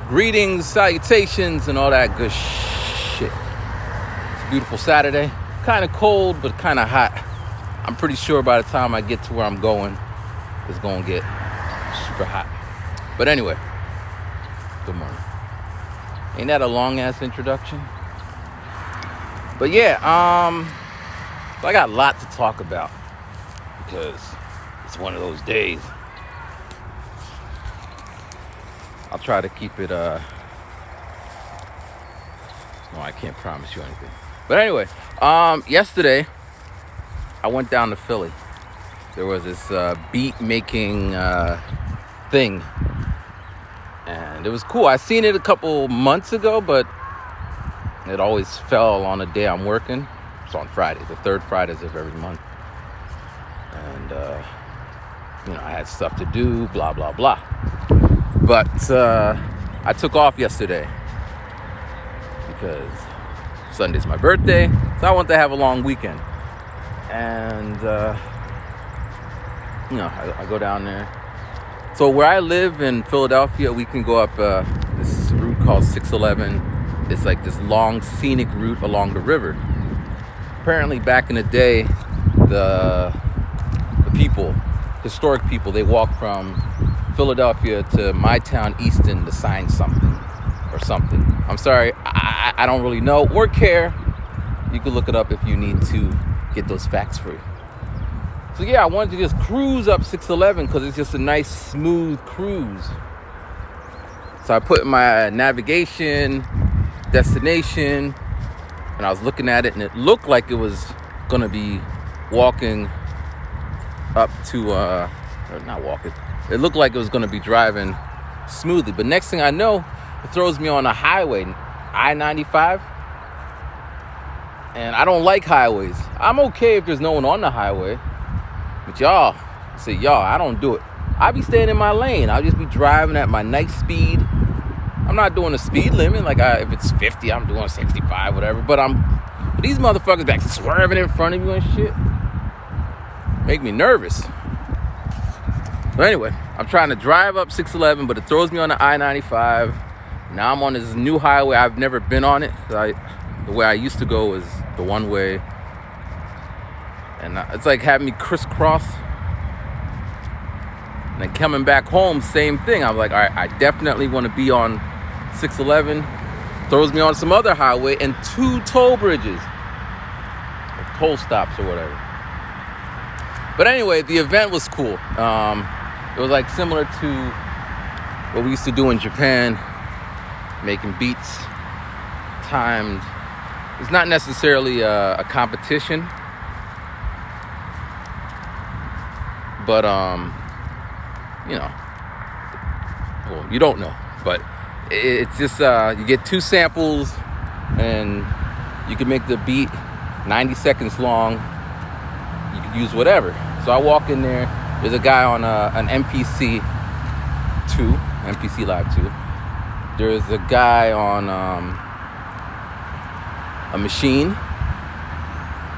Greetings, salutations, and all that good shit. It's a beautiful Saturday. Kind of cold, but kind of hot. I'm pretty sure by the time I get to where I'm going, it's going to get super hot. But anyway, good morning. Ain't that a long-ass introduction? But yeah, I got a lot to talk about because it's one of those days. I'll try to keep it, no, I can't promise you anything. But anyway, yesterday, I went down to Philly. There was this beat-making thing. And it was cool. I seen it a couple months ago, but it always fell on a day I'm working. It's on Friday, the third Fridays of every month. And, I had stuff to do, blah, blah, blah. But I took off yesterday because Sunday's my birthday, so I want to have a long weekend. And, I go down there. So where I live in Philadelphia, we can go up this route called 611. It's like this long scenic route along the river. Apparently back in the day, the historic people, they walked from Philadelphia to my town, Easton, to sign something or something. I'm sorry, I don't really know or care. You can look it up if you need to get those facts for you. So yeah, I wanted to just cruise up 611 because it's just a nice, smooth cruise. So I put in my navigation, destination, and I was looking at it, and it looked like it was going to be walking up to, or not walking. It looked like it was going to be driving smoothly. But next thing I know, it throws me on a highway, I-95. And I don't like highways. I'm okay if there's no one on the highway. But y'all, I don't do it. I be staying in my lane. I'll just be driving at my nice speed. I'm not doing a speed limit. If it's 50, I'm doing 65, whatever. But these motherfuckers back swerving in front of you and shit make me nervous. But anyway, I'm trying to drive up 611, but it throws me on the I-95. Now I'm on this new highway. I've never been on it. The way I used to go was the one way. And it's like having me crisscross. And then coming back home, same thing. I'm like, all right, I definitely want to be on 611. Throws me on some other highway and 2 toll bridges. Or toll stops or whatever. But anyway, the event was cool. It was like similar to what we used to do in Japan, making beats, timed. It's not necessarily a competition, but well, you don't know, but it's just you get 2 samples, and you can make the beat 90 seconds long. You can use whatever. So I walk in there. There's a guy on an MPC Live 2. There's a guy on a machine.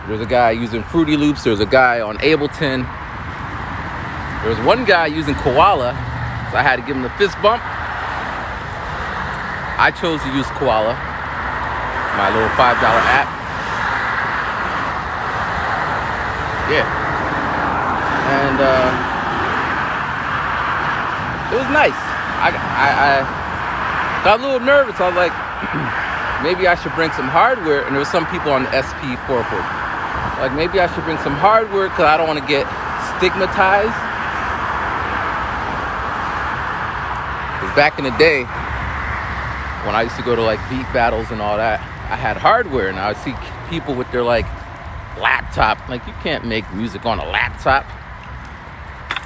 There's a guy using Fruity Loops. There's a guy on Ableton. There's one guy using Koala, so I had to give him the fist bump. I chose to use Koala, my little $5 app. Yeah. And it was nice. I got a little nervous. I was like, maybe I should bring some hardware. And there was some people on the SP440. Like, maybe I should bring some hardware because I don't want to get stigmatized. Because back in the day, when I used to go to like beat battles and all that, I had hardware, and I would see people with their like laptop. Like, you can't make music on a laptop.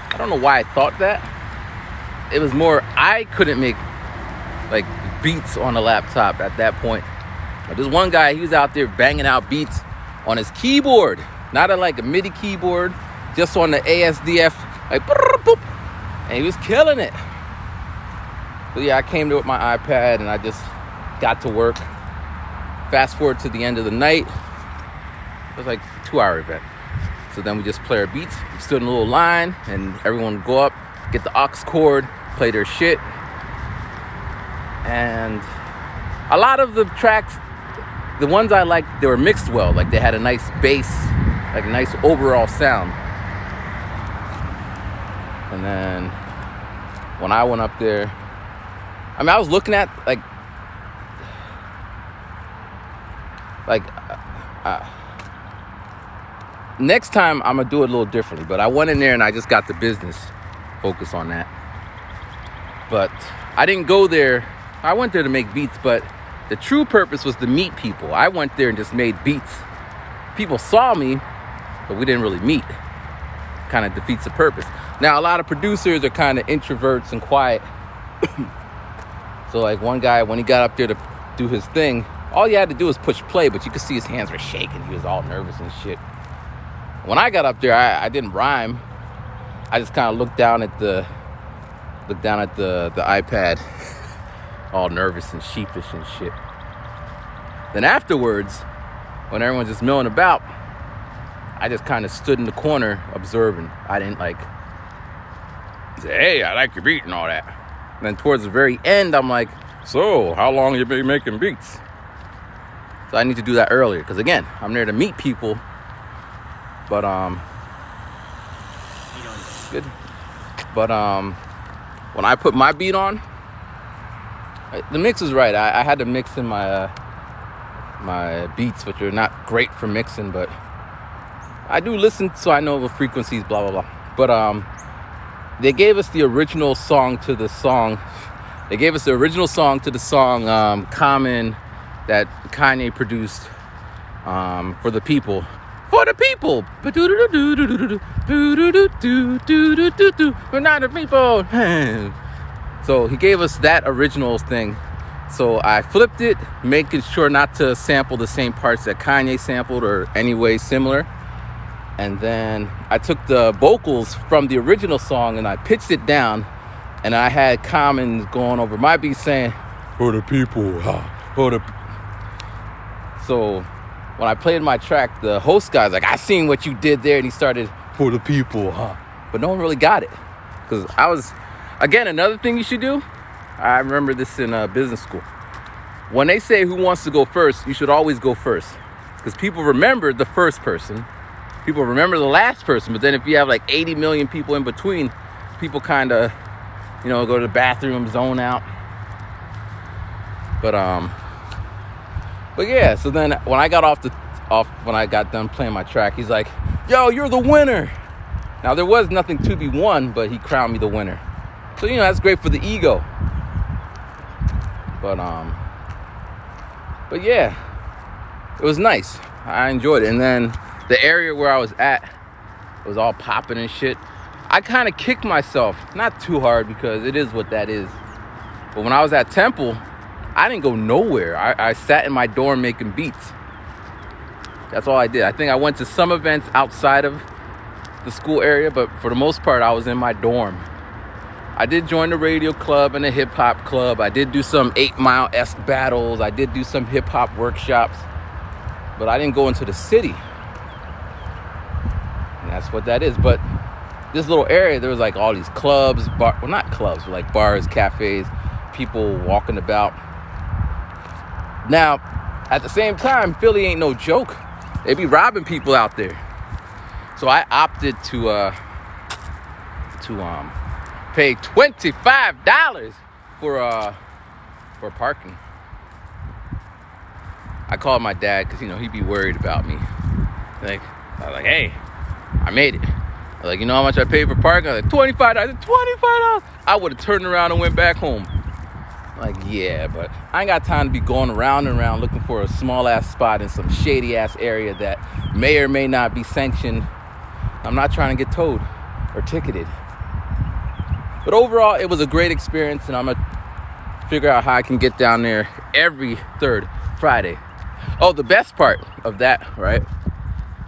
I don't know why I thought that. It was more, I couldn't make like beats on a laptop at that point. But this one guy, he was out there banging out beats on his keyboard, not like a MIDI keyboard, just on the ASDF, like boop, boop, and he was killing it. So yeah, I came there with my iPad and I just got to work. Fast forward to the end of the night, it was like a 2-hour event. So then we just play our beats. We stood in a little line, and everyone would go up, get the aux cord, play their shit. And a lot of the tracks, the ones I liked, they were mixed well. Like they had a nice bass, like a nice overall sound. And then when I went up there, I mean, I was looking at next time I'm gonna do it a little differently. But I went in there and I just got the business focus on that. But I didn't go there. I went there to make beats, but the true purpose was to meet people. I went there and just made beats. People saw me, but we didn't really meet. Kind of defeats the purpose. Now, a lot of producers are kind of introverts and quiet. So like one guy, when he got up there to do his thing, all he had to do was push play, but you could see his hands were shaking. He was all nervous and shit. When I got up there, I didn't rhyme. I just kind of looked down at the iPad, all nervous and sheepish and shit. Then afterwards, when everyone's just milling about, I just kind of stood in the corner observing. I didn't say, hey, I like your beat and all that. And then towards the very end, I'm like, so how long you been making beats? So I need to do that earlier, because again, I'm there to meet people. But good. But when I put my beat on, the mix was right. I had to mix in my my beats, which are not great for mixing, but I do listen, so I know the frequencies, blah blah blah. But they gave us the original song to the song. They gave us the original song to the song Common that Kanye produced for the people. For the people. We're not the people. So he gave us that original thing. So I flipped it, making sure not to sample the same parts that Kanye sampled or any way similar. And then I took the vocals from the original song and I pitched it down. And I had Common going over my beat saying, for the people, for the... So when I played my track, the host guy's like, I seen what you did there. And he started, for the people, But no one really got it. Because I was, again, another thing you should do. I remember this in business school. When they say who wants to go first, you should always go first. Because people remember the first person. People remember the last person. But then if you have like 80 million people in between, people kind of, go to the bathroom, zone out. But yeah, so then when I got when I got done playing my track, he's like, yo, you're the winner. Now there was nothing to be won, but he crowned me the winner. So, that's great for the ego. But yeah, it was nice. I enjoyed it. And then the area where I was at, it was all popping and shit. I kind of kicked myself, not too hard because it is what that is. But when I was at Temple, I didn't go nowhere. I sat in my dorm making beats. That's all I did. I think I went to some events outside of the school area, but for the most part, I was in my dorm. I did join the radio club and the hip hop club. I did do some 8 Mile-esque battles. I did do some hip hop workshops, but I didn't go into the city. And that's what that is. But this little area, there was like all these clubs, not clubs, but like bars, cafes, people walking about. Now, at the same time, Philly ain't no joke. They be robbing people out there. So I opted to pay $25 for parking. I called my dad because he'd be worried about me. I was like, hey, I made it. I was like, you know how much I paid for parking? I was like, $25. $25. I would have turned around and went back home. Like, yeah, but I ain't got time to be going around and around looking for a small ass spot in some shady ass area that may or may not be sanctioned. I'm not trying to get towed or ticketed. But overall, it was a great experience, and I'm going to figure out how I can get down there every third Friday. Oh, the best part of that, right?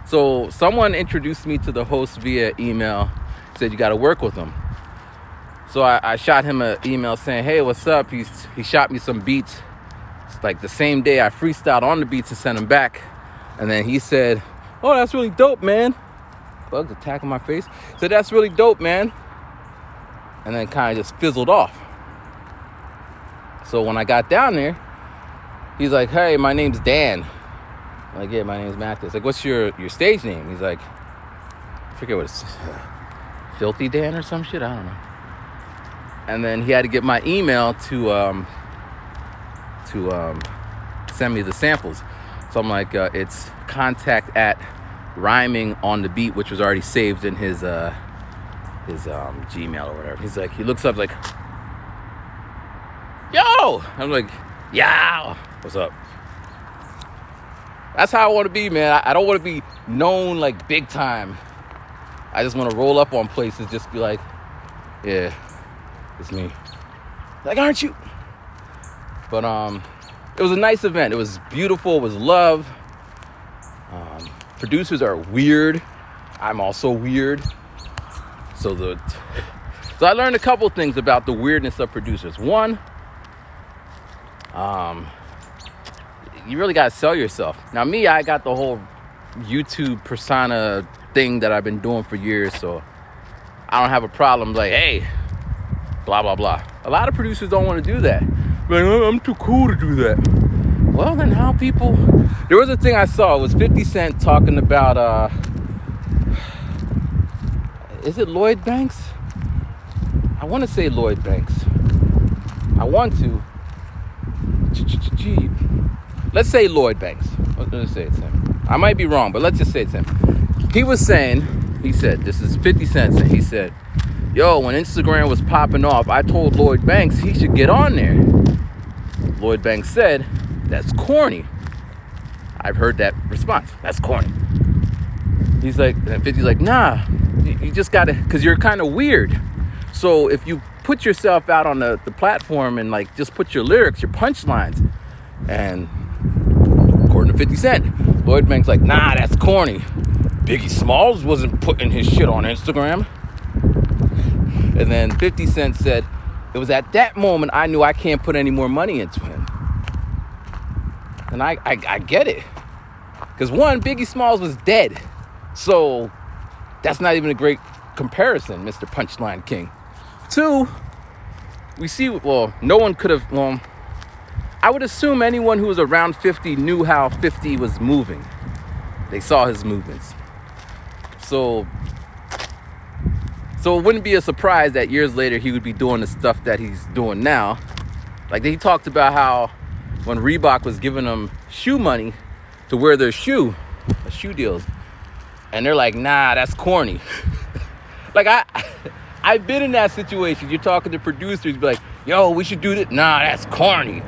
So someone introduced me to the host via email, said you got to work with him. So I shot him an email saying, hey, what's up? He shot me some beats. It's like the same day I freestyled on the beats and sent him back. And then he said, oh, that's really dope, man. Bugs attacking my face. He said, that's really dope, man. And then kind of just fizzled off. So when I got down there, he's like, hey, my name's Dan. I'm like, yeah, my name's Mathis. Like, what's your stage name? He's like, I forget what it's, Filthy Dan or some shit? I don't know. And then he had to get my email to send me the samples. So I'm like, it's contact at rhyming on the beat, which was already saved in his Gmail or whatever. He's like, he looks up like, yo! I'm like, yow! What's up? That's how I want to be, man. I don't want to be known like big time. I just want to roll up on places, just be like, yeah, it's me. Like, aren't you? But it was a nice event. It was beautiful. It was love. Producers are weird. I'm also weird. So I learned a couple things about the weirdness of producers. One, you really got to sell yourself. Now, me, I got the whole YouTube persona thing that I've been doing for years, so I don't have a problem like, hey, blah, blah, blah. A lot of producers don't want to do that. Like, oh, I'm too cool to do that. Well, then how people... There was a thing I saw. It was 50 Cent talking about... Is it Lloyd Banks? I want to say Lloyd Banks. I want to. Let's say Lloyd Banks. Let's say it's him. I might be wrong, but let's just say it's him. He was saying, he said, this is 50 Cent, and he said, yo, when Instagram was popping off, I told Lloyd Banks he should get on there. Lloyd Banks said, that's corny. I've heard that response. That's corny. He's like, and 50's like, nah, you just gotta, because you're kind of weird. So if you put yourself out on the platform and like just put your lyrics, your punchlines, and according to 50 Cent, Lloyd Banks like, nah, that's corny. Biggie Smalls wasn't putting his shit on Instagram. And then 50 Cent said, it was at that moment I knew I can't put any more money into him. And I get it. Because one, Biggie Smalls was dead. So that's not even a great comparison, Mr. Punchline King. Two, we see, well, no one could have, well, I would assume anyone who was around 50 knew how 50 was moving. They saw his movements. So it wouldn't be a surprise that years later he would be doing the stuff that he's doing now. Like he talked about how when Reebok was giving them shoe money to wear their shoe deals, and they're like, nah, that's corny. Like I've been in that situation. You're talking to producers, be like, yo, we should do this. Nah, that's corny.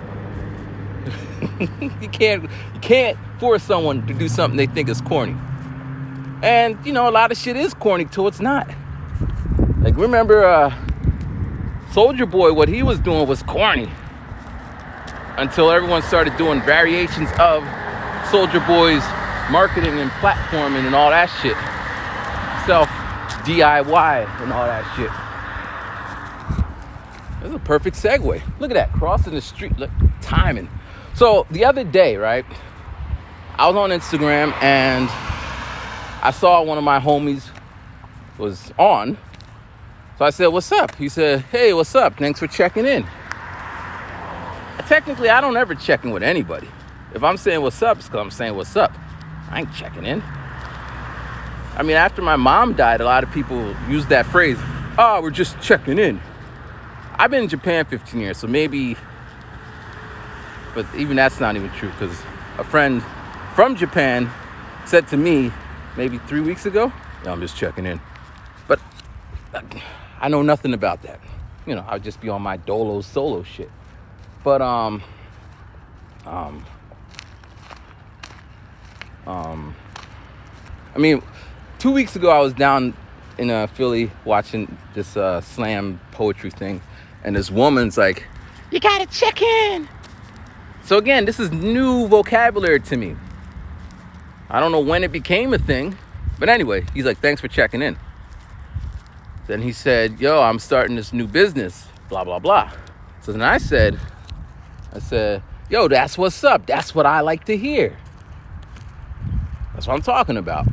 You can't force someone to do something they think is corny. And you know, a lot of shit is corny till it's not. Like remember Soulja Boy, what he was doing was corny. Until everyone started doing variations of Soulja Boy's marketing and platforming and all that shit. Self DIY and all that shit. That's a perfect segue. Look at that, crossing the street, look, timing. So the other day, right, I was on Instagram and I saw one of my homies was on. So I said, what's up? He said, hey, what's up? Thanks for checking in. Technically, I don't ever check in with anybody. If I'm saying what's up, it's because I'm saying what's up. I ain't checking in. I mean, after my mom died, a lot of people used that phrase, oh, we're just checking in. I've been in Japan 15 years, so maybe, but even that's not even true, because a friend from Japan said to me maybe 3 weeks ago, no, I'm just checking in. But I know nothing about that. You know, I'll just be on my dolo solo shit. But I mean, 2 weeks ago I was down in Philly watching this slam poetry thing, and this woman's like, you gotta check in. So again, this is new vocabulary to me. I don't know when it became a thing, but anyway, he's like, thanks for checking in. Then he said, yo, I'm starting this new business, blah, blah, blah. So then I said, yo, that's what's up. That's what I like to hear. That's what I'm talking about.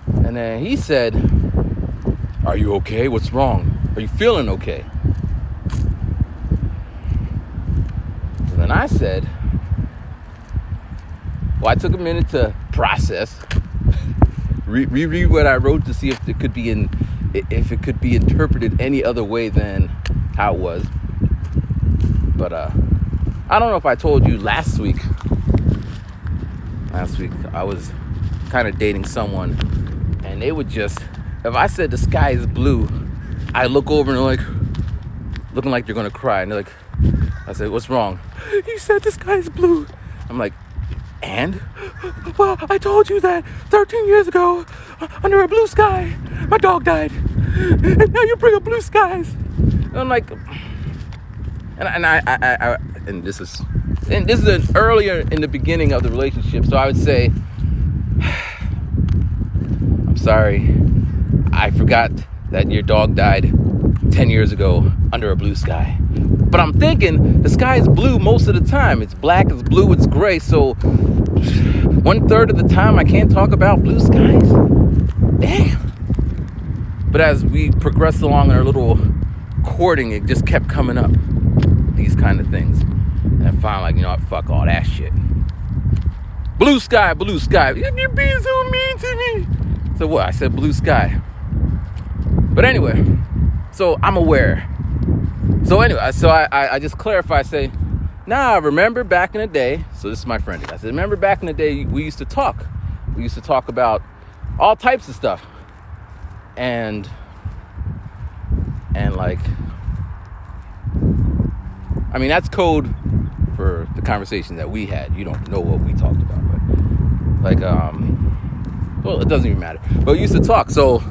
And then he said, are you okay? What's wrong? Are you feeling okay? And I said, well, I took a minute to process, reread what I wrote to see if it could be interpreted any other way than how it was. But I don't know if I told you last week I was kind of dating someone, and they would just, if I said the sky is blue, I look over and they're like, looking like they're gonna cry, and they're like, I said, what's wrong? You said the sky is blue. I'm like, and? Well, I told you that 13 years ago, under a blue sky, my dog died, and now you bring up blue skies. And I'm like, and this is earlier in the beginning of the relationship, so I would say, I'm sorry, I forgot that your dog died 10 years ago under a blue sky. But I'm thinking the sky is blue most of the time. It's black, it's blue, it's gray. So 1/3 of the time I can't talk about blue skies. Damn. But as we progressed along in our little courting, it just kept coming up. These kind of things. And I finally, like, you know what, fuck all that shit. Blue sky, blue sky. You're being so mean to me. So what? I said blue sky. But anyway, so I'm aware. So anyway, so I just clarify, I say, nah, remember back in the day, so this is my friend. I said, remember back in the day, we used to talk. We used to talk about all types of stuff. And like, I mean, that's code for the conversation that we had. You don't know what we talked about, but like, well, it doesn't even matter. But we used to talk. So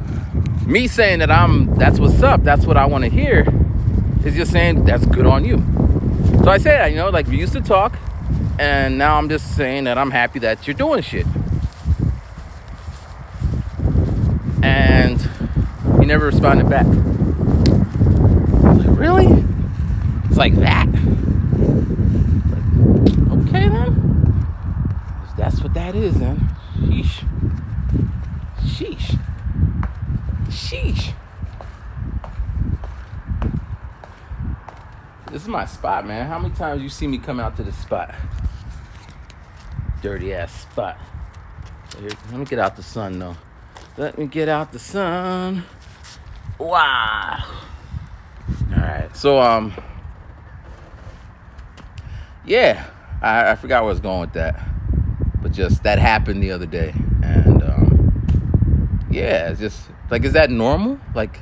me saying that that's what's up, that's what I want to hear, is just saying that's good on you. So I say that, you know, like we used to talk, and now I'm just saying that I'm happy that you're doing shit. And he never responded back. I was like, really? It's like that? Okay then. If that's what that is then. Sheesh. Sheesh. Sheesh. This is my spot, man. How many times you see me come out to this spot? Dirty ass spot. Here, let me get out the sun though. Let me get out the sun. Wow. Alright, so yeah, I forgot where I was going with that. But just that happened the other day. And yeah, it's just like, is that normal? Like,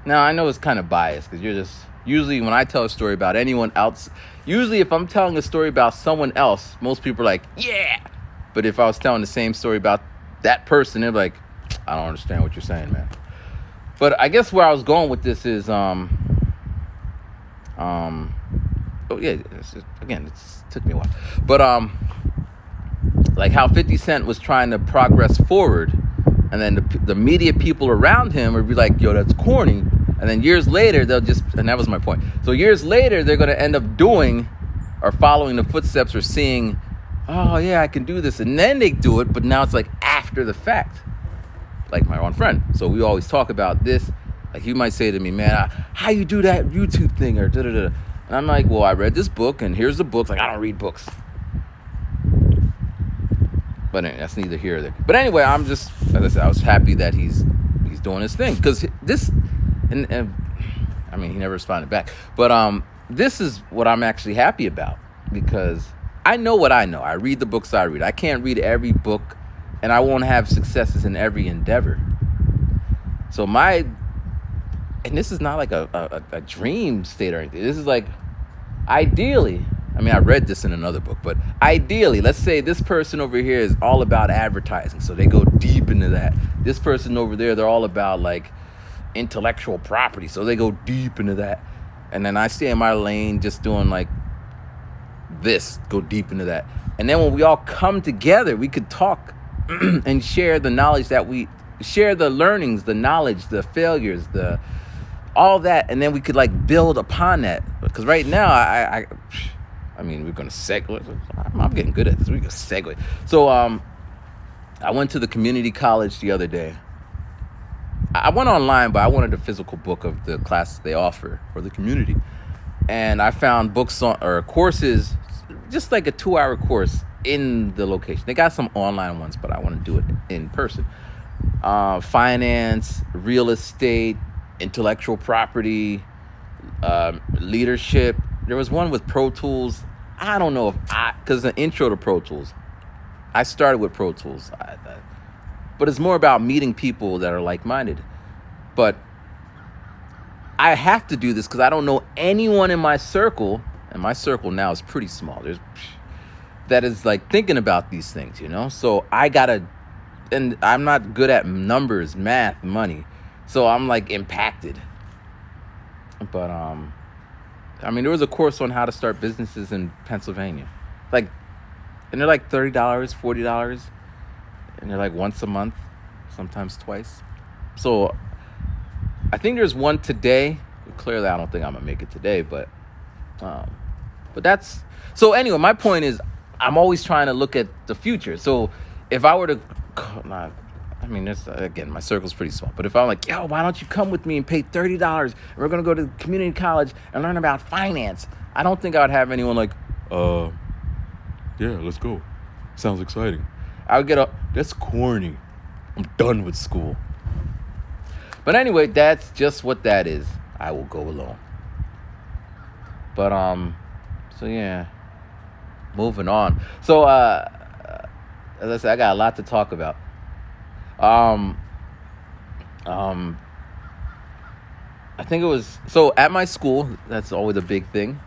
now I know it's kind of biased because you're just, usually when I tell a story about anyone else, usually if I'm telling a story about someone else, most people are like, yeah. But if I was telling the same story about that person, they're like, I don't understand what you're saying, man. But I guess where I was going with this is, oh yeah, again, it took me a while. But like how 50 Cent was trying to progress forward, and then the media people around him would be like, yo, that's corny. And then years later, they'll just, and that was my point. So years later, they're going to end up doing or following the footsteps or seeing, oh yeah, I can do this. And then they do it, but now it's like after the fact. Like my one friend. So we always talk about this. Like he might say to me, man, how you do that YouTube thing or da-da-da. And I'm like, well, I read this book and here's the book. Like, I don't read books. But anyway, that's neither here or there. But anyway, I'm just, as I said, I was happy that he's doing his thing. Because this, and I mean, he never responded back. But this is what I'm actually happy about. Because I know what I know. I read the books I read. I can't read every book, and I won't have successes in every endeavor. So and this is not like a dream state or anything. This is like, ideally, I mean, I read this in another book, but ideally, let's say this person over here is all about advertising. So they go deep into that. This person over there, they're all about like intellectual property. So they go deep into that. And then I stay in my lane just doing like this, go deep into that. And then when we all come together, we could talk and share the knowledge that we share, the learnings, the knowledge, the failures, all that, and then we could like build upon that. Because right now, I mean, we're gonna segue. I'm getting good at this. We're gonna segue. So I went to the community college the other day. I went online, but I wanted a physical book of the classes they offer for the community, and I found books or courses just like a 2-hour course in the location. They got some online ones, but I want to do it in person. Finance, real estate, intellectual property, leadership. There was one with Pro Tools. I don't know because the intro to Pro Tools. I started with Pro Tools. But it's more about meeting people that are like-minded. But I have to do this because I don't know anyone in my circle, and my circle now is pretty small. That is like thinking about these things, So I gotta, and I'm not good at numbers, math, money, so I'm like impacted. But there was a course on how to start businesses in Pennsylvania, and they're like $30, $40, and they're like once a month, sometimes twice. So I think there's one today. Clearly, I don't think I'm gonna make it today, but that's so. Anyway, my point is, I'm always trying to look at the future. So if I were to, again, my circle's pretty small. But if I'm like, yo, why don't you come with me and pay $30? And we're gonna go to community college and learn about finance. I don't think I would have anyone like, yeah, let's go. Sounds exciting. I would get that's corny. I'm done with school. But anyway, that's just what that is. I will go alone. But so yeah, moving on. So as I said, I got a lot to talk about. I think it was at my school. That's always a big thing.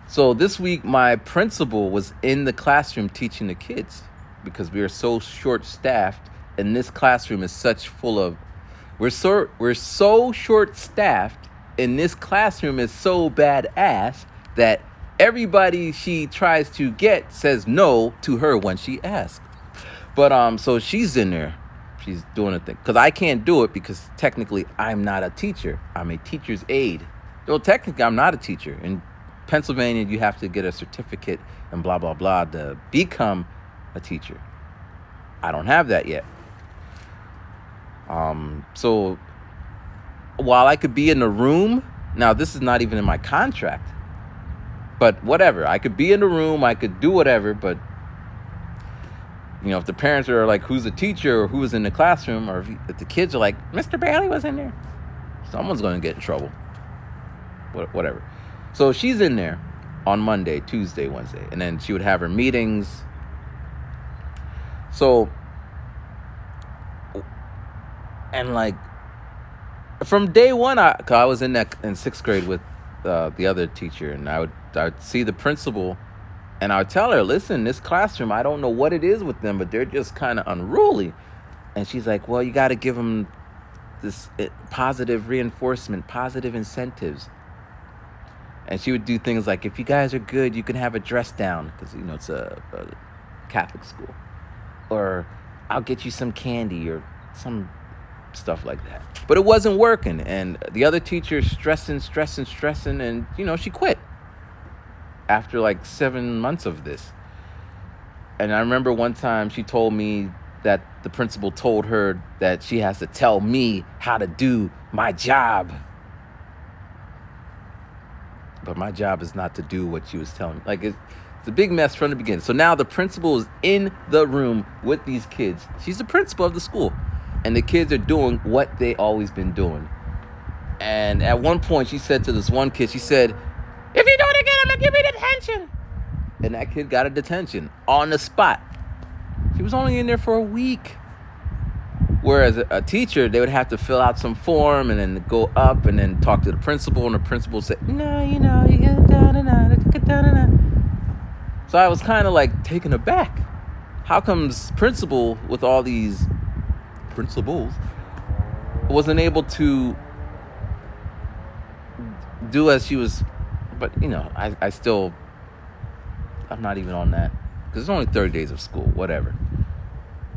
So this week, my principal was in the classroom teaching the kids because we are so short-staffed, and this classroom is we're so short-staffed, and this classroom is so badass that everybody she tries to get says no to her when she asks. But so she's in there. She's doing a thing. Because I can't do it because technically I'm not a teacher. I'm a teacher's aide. Well, technically I'm not a teacher. In Pennsylvania, you have to get a certificate and blah, blah, blah to become a teacher. I don't have that yet. So while I could be in the room, now this is not even in my contract, but whatever. I could be in the room, I could do whatever, but if the parents are like, who's the teacher or who was in the classroom, or if the kids are like, Mr. Bailey was in there, someone's going to get in trouble. Whatever. So she's in there on Monday, Tuesday, Wednesday, and then she would have her meetings. So, and from day one, I was in 6th grade with the other teacher, and I would see the principal. And I would tell her, listen, this classroom, I don't know what it is with them, but they're just kind of unruly. And she's like, well, you got to give them this positive reinforcement, positive incentives. And she would do things like, if you guys are good, you can have a dress down, because, it's a Catholic school. Or I'll get you some candy or some stuff like that. But it wasn't working. And the other teacher stressing, and, she quit after 7 months of this. And I remember one time she told me that the principal told her that she has to tell me how to do my job. But my job is not to do what she was telling me. It's a big mess from the beginning. So now the principal is in the room with these kids. She's the principal of the school. And the kids are doing what they always been doing. And at one point she said to this one kid, she said, if you do it again, I'm going to give you detention. And that kid got a detention on the spot. She was only in there for a week. Whereas a teacher, they would have to fill out some form and then go up and then talk to the principal. And the principal said, no, you get da-da-da. So I was kind of taken aback. How comes principal with all these principals wasn't able to do as she was? But, I'm not even on that. Because it's only 30 days of school, whatever.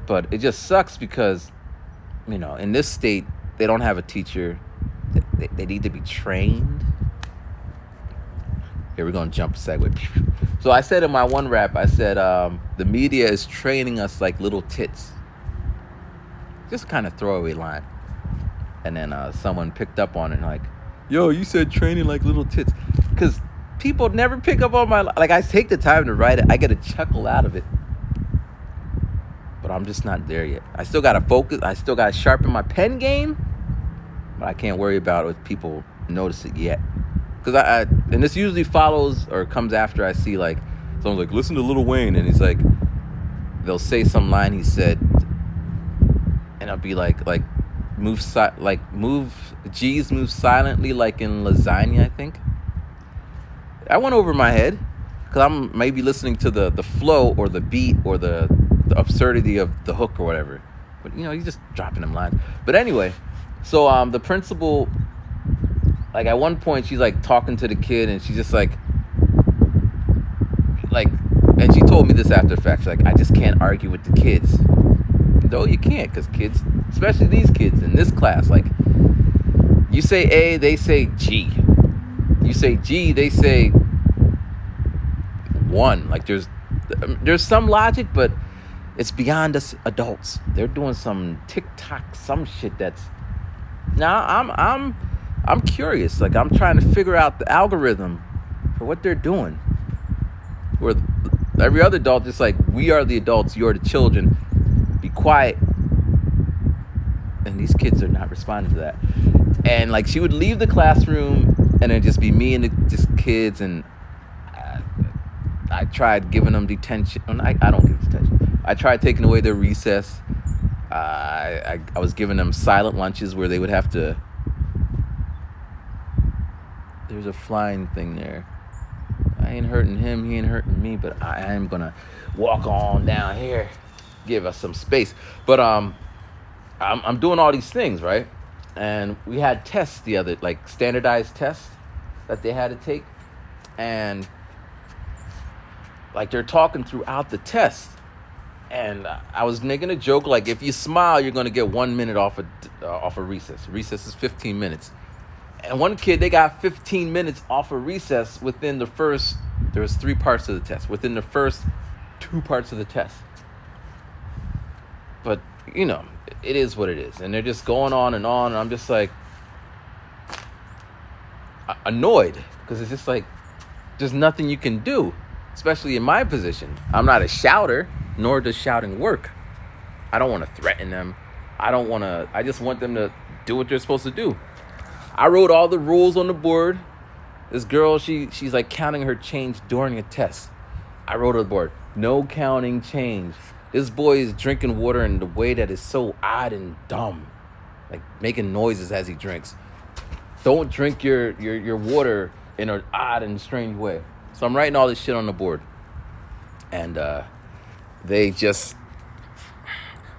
But it just sucks because, in this state, they don't have a teacher. They need to be trained. Here, we're going to jump a segue. So I said in my one rap, I said, the media is training us like little tits. Just kind of throwaway line. And then someone picked up on it and yo, you said training like little tits. Because people never pick up on my, like, I take the time to write it. I get a chuckle out of it. But I'm just not there yet. I still got to focus. I still got to sharpen my pen game. But I can't worry about it if people notice it yet. Because and this usually follows or comes after I see, like, someone's like, listen to Lil Wayne. And he's like, they'll say some line he said. And I'll be like, move G's move silently like in lasagna, I think. I went over my head. Because I'm maybe listening to the flow or the beat or the absurdity of the hook or whatever. But, you know, you're just dropping them lines. But anyway, so the principal, like, at one point, she's, like, talking to the kid, and she's just, like, and she told me this after the fact. She's like, I just can't argue with the kids. No, you can't, because kids, especially these kids in this class, like, you say A, they say G. You say G, they say 1. Like, there's some logic, but it's beyond us adults. They're doing some TikTok, some shit that's... Now, I'm curious. Like, I'm trying to figure out the algorithm for what they're doing. Where every other adult just like, we are the adults, you're the children. Be quiet. And these kids are not responding to that. And, like, she would leave the classroom, and it'd just be me and just kids, and I tried giving them detention. I don't give detention. I tried taking away their recess. I was giving them silent lunches where they would have to... There's a flying thing there. I ain't hurting him, he ain't hurting me, but I am going to walk on down here. Give us some space. But I'm doing all these things, right? And we had tests like standardized tests that they had to take. And, like, they're talking throughout the test. And I was making a joke, like, if you smile, you're going to get 1 minute off of recess. Recess is 15 minutes. And one kid, they got 15 minutes off of recess within the first... There was 3 parts of the test. Within the first 2 parts of the test. But, you know, it is what it is. And they're just going on. And I'm just, like, annoyed. Because it's just, like, there's nothing you can do. Especially in my position. I'm not a shouter, nor does shouting work. I don't want to threaten them. I just want them to do what they're supposed to do. I wrote all the rules on the board. This girl, she's like counting her change during a test. I wrote on the board, no counting change. This boy is drinking water in the way that is so odd and dumb. Like making noises as he drinks. Don't drink your water in an odd and strange way. So I'm writing all this shit on the board. And they just...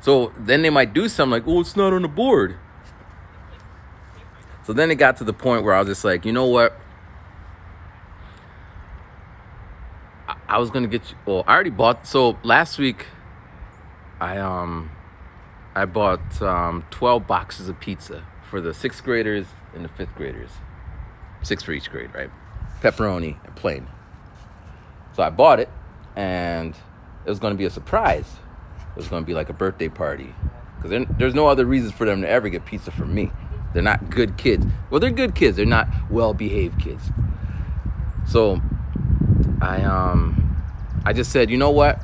So then they might do something like, oh, it's not on the board. So then it got to the point where I was just like, you know what? I was going to get you... Well, I already bought... So last week, I bought 12 boxes of pizza for the 6th graders and the 5th graders. 6 for each grade, right? Pepperoni and plain. So I bought it, and it was going to be a surprise. It was going to be like a birthday party. Because there's no other reasons for them to ever get pizza from me. They're not good kids. Well, they're good kids. They're not well-behaved kids. So I just said, you know what?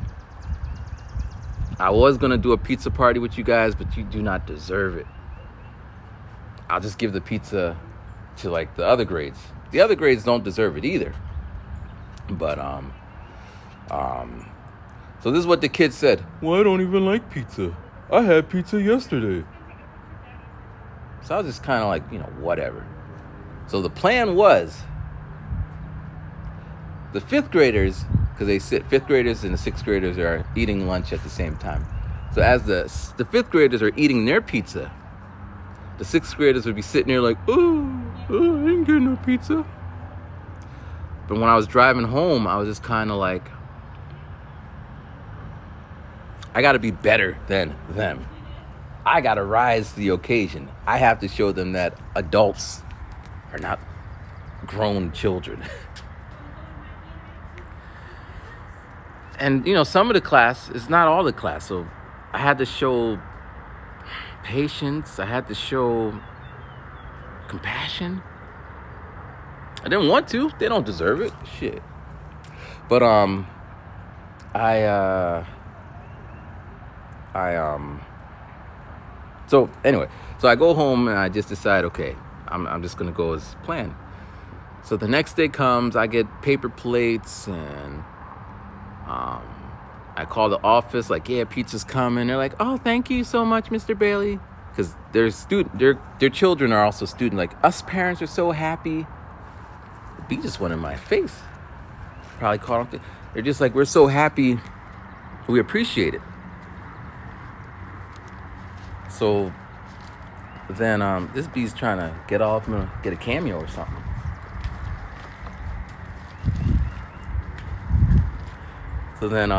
I was going to do a pizza party with you guys, but you do not deserve it. I'll just give the pizza to, like, the other grades. The other grades don't deserve it either. But, so this is what the kid said. Well, I don't even like pizza. I had pizza yesterday. So I was just kind of like, you know, whatever. So the plan was the 5th graders, because they sit, 5th graders and the 6th graders are eating lunch at the same time. So as the 5th graders are eating their pizza, the 6th graders would be sitting there like, oh, I didn't get no pizza. But when I was driving home, I was just kind of like, I got to be better than them. I got to rise to the occasion. I have to show them that adults are not grown children. And, you know, some of the class is not all the class. So I had to show patience. I had to show compassion. I didn't want to. They don't deserve it. Shit. But I so anyway, so I go home and I just decide, okay, I'm just gonna go as planned. So the next day comes, I get paper plates, and I call the office, like, yeah, pizza's coming. They're like, oh, thank you so much, Mr. Bailey, because their children are also student. Like, us parents are so happy. The bee just went in my face. Probably caught them. They're just like, we're so happy. We appreciate it. So then this bee's trying to get off and get a cameo or something. So then where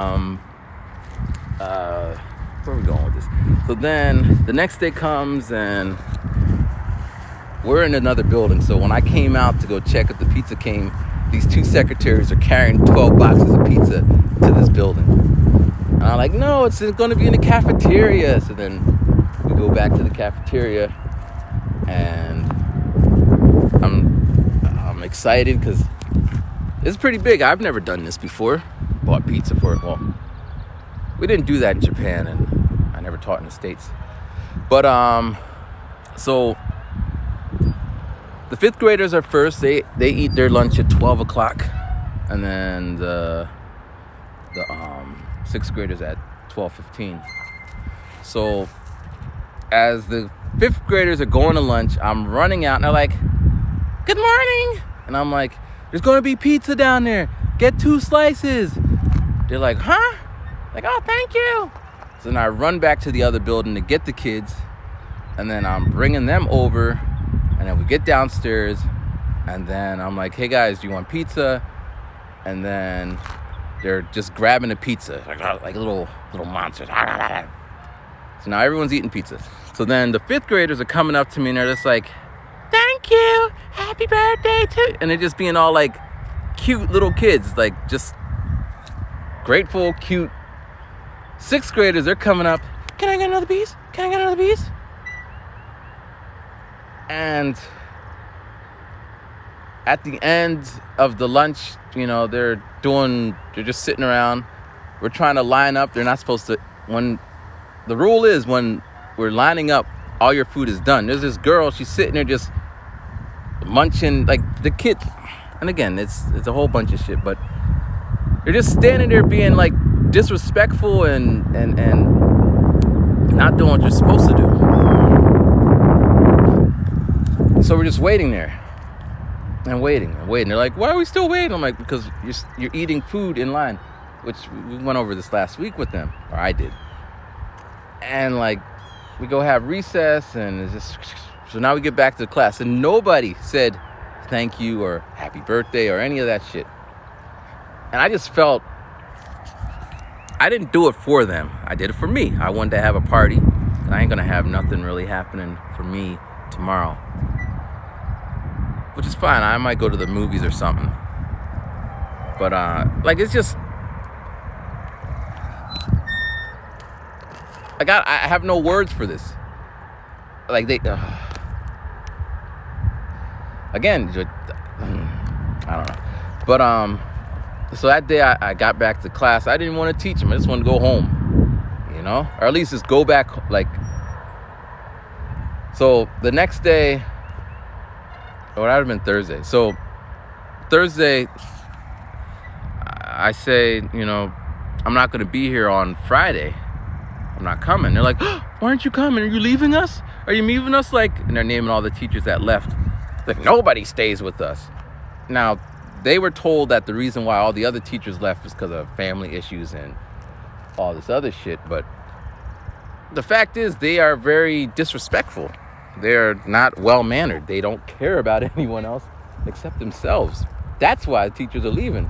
are we going with this? So then the next day comes and we're in another building. So when I came out to go check if the pizza came, these two secretaries are carrying 12 boxes of pizza to this building. And I'm like, no, it's going to be in the cafeteria. So then we go back to the cafeteria, and I'm excited because it's pretty big. I've never done this before. Bought pizza for it. Well, we didn't do that in Japan, and I never taught in the States. But so the fifth graders are first. They eat their lunch at 12 o'clock, and then the sixth graders at 12:15. So as the fifth graders are going to lunch, I'm running out, and they're like, good morning. And I'm like, there's going to be pizza down there. Get 2 slices. They're like, huh? Like, oh, thank you. So then I run back to the other building to get the kids, and then I'm bringing them over, and then we get downstairs, and then I'm like, hey guys, do you want pizza? And then they're just grabbing a pizza, like little monsters. So now everyone's eating pizza. So then the fifth graders are coming up to me, and they're just like, thank you, happy birthday to you. And they're just being all like cute little kids, like just grateful, cute. Sixth graders, they're coming up, can I get another piece? Can I get another piece? And at the end of the lunch, you know, they're just sitting around. We're trying to line up. They're not supposed to, the rule is when we're lining up, all your food is done. There's this girl, she's sitting there just munching, like the kid. And again, it's a whole bunch of shit, but they're just standing there being like disrespectful and not doing what you're supposed to do. So we're just waiting there and waiting. They're like, why are we still waiting? I'm like, because you're eating food in line, which we went over this last week with them, or I did. And like, we go have recess, and it's just, so now we get back to the class, and nobody said thank you or happy birthday or any of that shit. And I just felt, I didn't do it for them. I did it for me. I wanted to have a party, and I ain't gonna have nothing really happening for me tomorrow, which is fine. I might go to the movies or something. But like, it's just, I have no words for this. Like again, I don't know. But so that day I got back to class. I didn't want to teach them. I just wanted to go home, you know, or at least just go back. Like, so the next day, or that would have been Thursday. So Thursday, I say, you know, I'm not going to be here on Friday. I'm not coming. They're like, oh, why aren't you coming? Are you leaving us? Are you leaving us? Like, and they're naming all the teachers that left. Like, nobody stays with us. Now, they were told that the reason why all the other teachers left was because of family issues and all this other shit. But the fact is, they are very disrespectful. They're not well-mannered. They don't care about anyone else except themselves. That's why the teachers are leaving.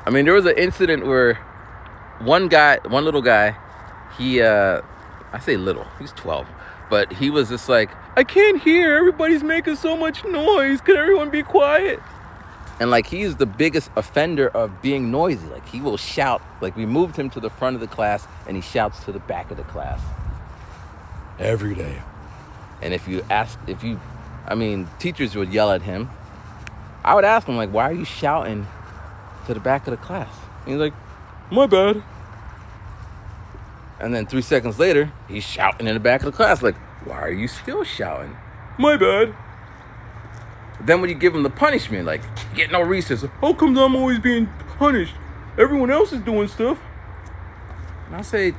I mean, there was an incident where one little guy, he, I say little, he's 12, but he was just like, I can't hear, everybody's making so much noise, can everyone be quiet? And like, he's the biggest offender of being noisy. Like, he will shout. Like, we moved him to the front of the class, and he shouts to the back of the class every day. And teachers would yell at him, I would ask him, like, why are you shouting to the back of the class? And he's like, my bad. And then 3 seconds later, he's shouting in the back of the class, like, why are you still shouting? My bad. Then when you give him the punishment, like, you get no recess. How come I'm always being punished? Everyone else is doing stuff. And I say,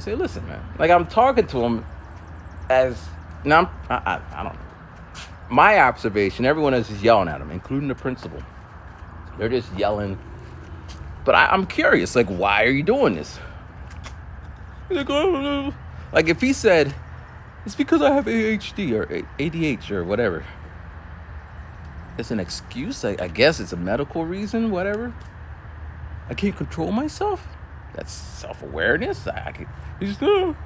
listen, man. Like, I'm talking to him as, now, I don't know. My observation, everyone is just yelling at him, including the principal. They're just yelling. But I'm curious, like, why are you doing this? Like, I don't know. Like, if he said, it's because I have ADHD or ADH or whatever. It's an excuse. I guess it's a medical reason, whatever. I can't control myself. That's self-awareness. He's just,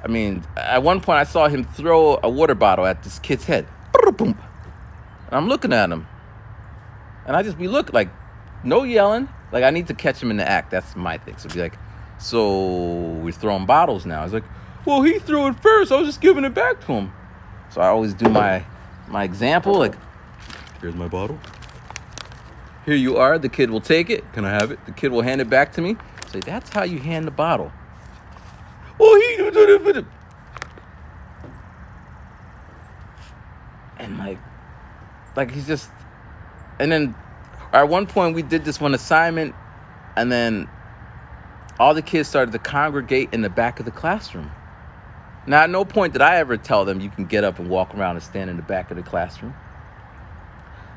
I mean, at one point I saw him throw a water bottle at this kid's head. And I'm looking at him. And I just be looking, like, no yelling. Like, I need to catch him in the act. That's my thing. So be like, so we're throwing bottles now. He's like, well, he threw it first. I was just giving it back to him. So I always do my example. Like, here's my bottle. Here you are. The kid will take it. Can I have it? The kid will hand it back to me. Say, that's how you hand the bottle. Oh, he... And like he's just... And then at one point we did this one assignment, and then all the kids started to congregate in the back of the classroom. Now, at no point did I ever tell them you can get up and walk around and stand in the back of the classroom.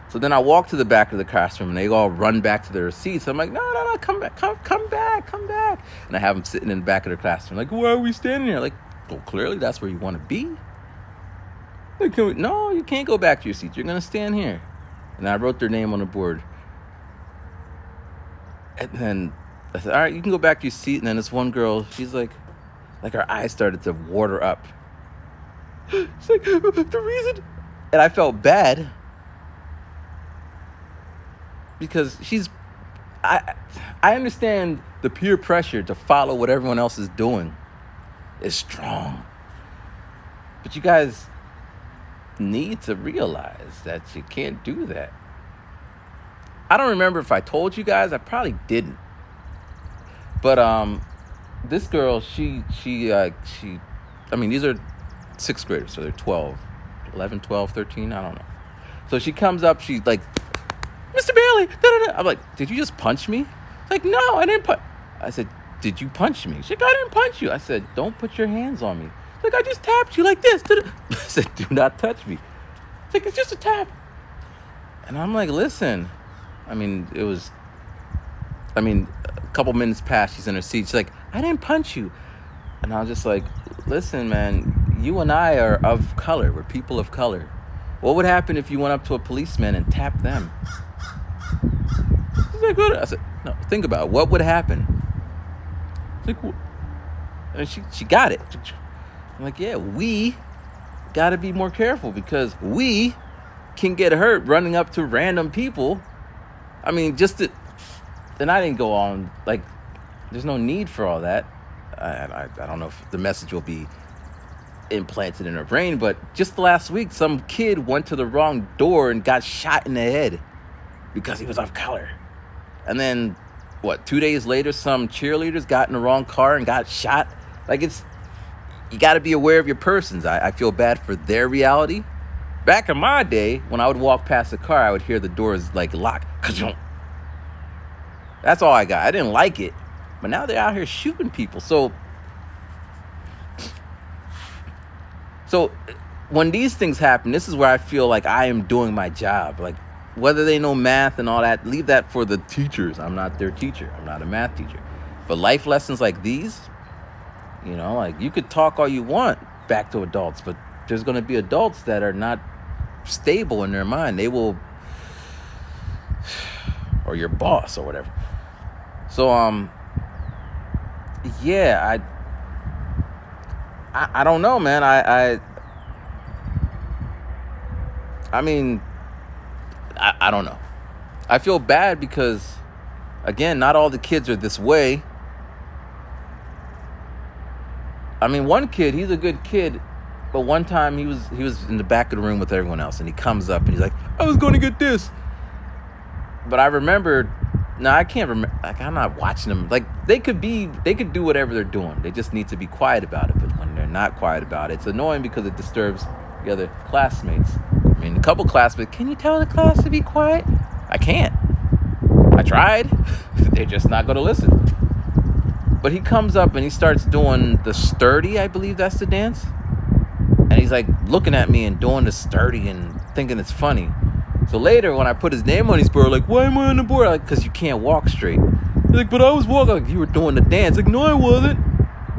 So then I walk to the back of the classroom, and they all run back to their seats. I'm like, no, come back. And I have them sitting in the back of the classroom. Like, why are we standing here? Like, well, clearly that's where you want to be. Like, no, you can't go back to your seats. You're going to stand here. And I wrote their name on the board. And then I said, all right, you can go back to your seat. And then this one girl, she's like her eyes started to water up. She's like, the reason. And I felt bad. Because I understand the peer pressure to follow what everyone else is doing is strong. But you guys need to realize that you can't do that. I don't remember if I told you guys. I probably didn't. But this girl, she I mean, these are 6th graders, so they're 12, 11, 12, 13, I don't know. So she comes up, she's like, Mr. Bailey, da-da-da. I'm like, did you just punch me? She's like, no, I didn't punch. I said, did you punch me? She's like, I didn't punch you. I said, don't put your hands on me. She's like, I just tapped you like this. Da-da. I said, do not touch me. She's like, it's just a tap. And I'm like, listen. I mean, a couple minutes passed, she's in her seat. She's like, I didn't punch you. And I was just like, listen, man, you and I are of color. We're people of color. What would happen if you went up to a policeman and tapped them? She's like, what? I said, no, think about it. What would happen? She's like, what? And she got it. I'm like, yeah, we got to be more careful because we can get hurt running up to random people. I mean, and I didn't go on, like, there's no need for all that. I don't know if the message will be implanted in her brain, but just last week, some kid went to the wrong door and got shot in the head because he was of color. And then, 2 days later, some cheerleaders got in the wrong car and got shot. Like, you got to be aware of your persons. I feel bad for their reality. Back in my day, when I would walk past a car, I would hear the doors, like, lock. That's all I got. I didn't like it. But now they're out here shooting people. So when these things happen, this is where I feel like I am doing my job. Like, whether they know math and all that, leave that for the teachers. I'm not their teacher. I'm not a math teacher. But life lessons like these, like, you could talk all you want back to adults, but there's going to be adults that are not stable in their mind. They will, or your boss or whatever. So, yeah, I don't know, man. I mean, I don't know. I feel bad because, again, not all the kids are this way. I mean, one kid, he's a good kid. But one time he was in the back of the room with everyone else, and he comes up and he's like, I was going to get this. But I remembered, no, I can't remember. Like, I'm not watching them. Like, they could do whatever they're doing. They just need to be quiet about it. But when they're not quiet about it, it's annoying because it disturbs the other classmates. I mean, a couple classmates, can you tell the class to be quiet? I can't. I tried. They're just not going to listen. But he comes up and he starts doing the sturdy, I believe that's the dance. And he's like looking at me and doing the sturdy and thinking it's funny. So later when I put his name on his board, like, why am I on the board? Like, because you can't walk straight. He's like, but I was walking. Like, you were doing the dance. Like, no, I wasn't.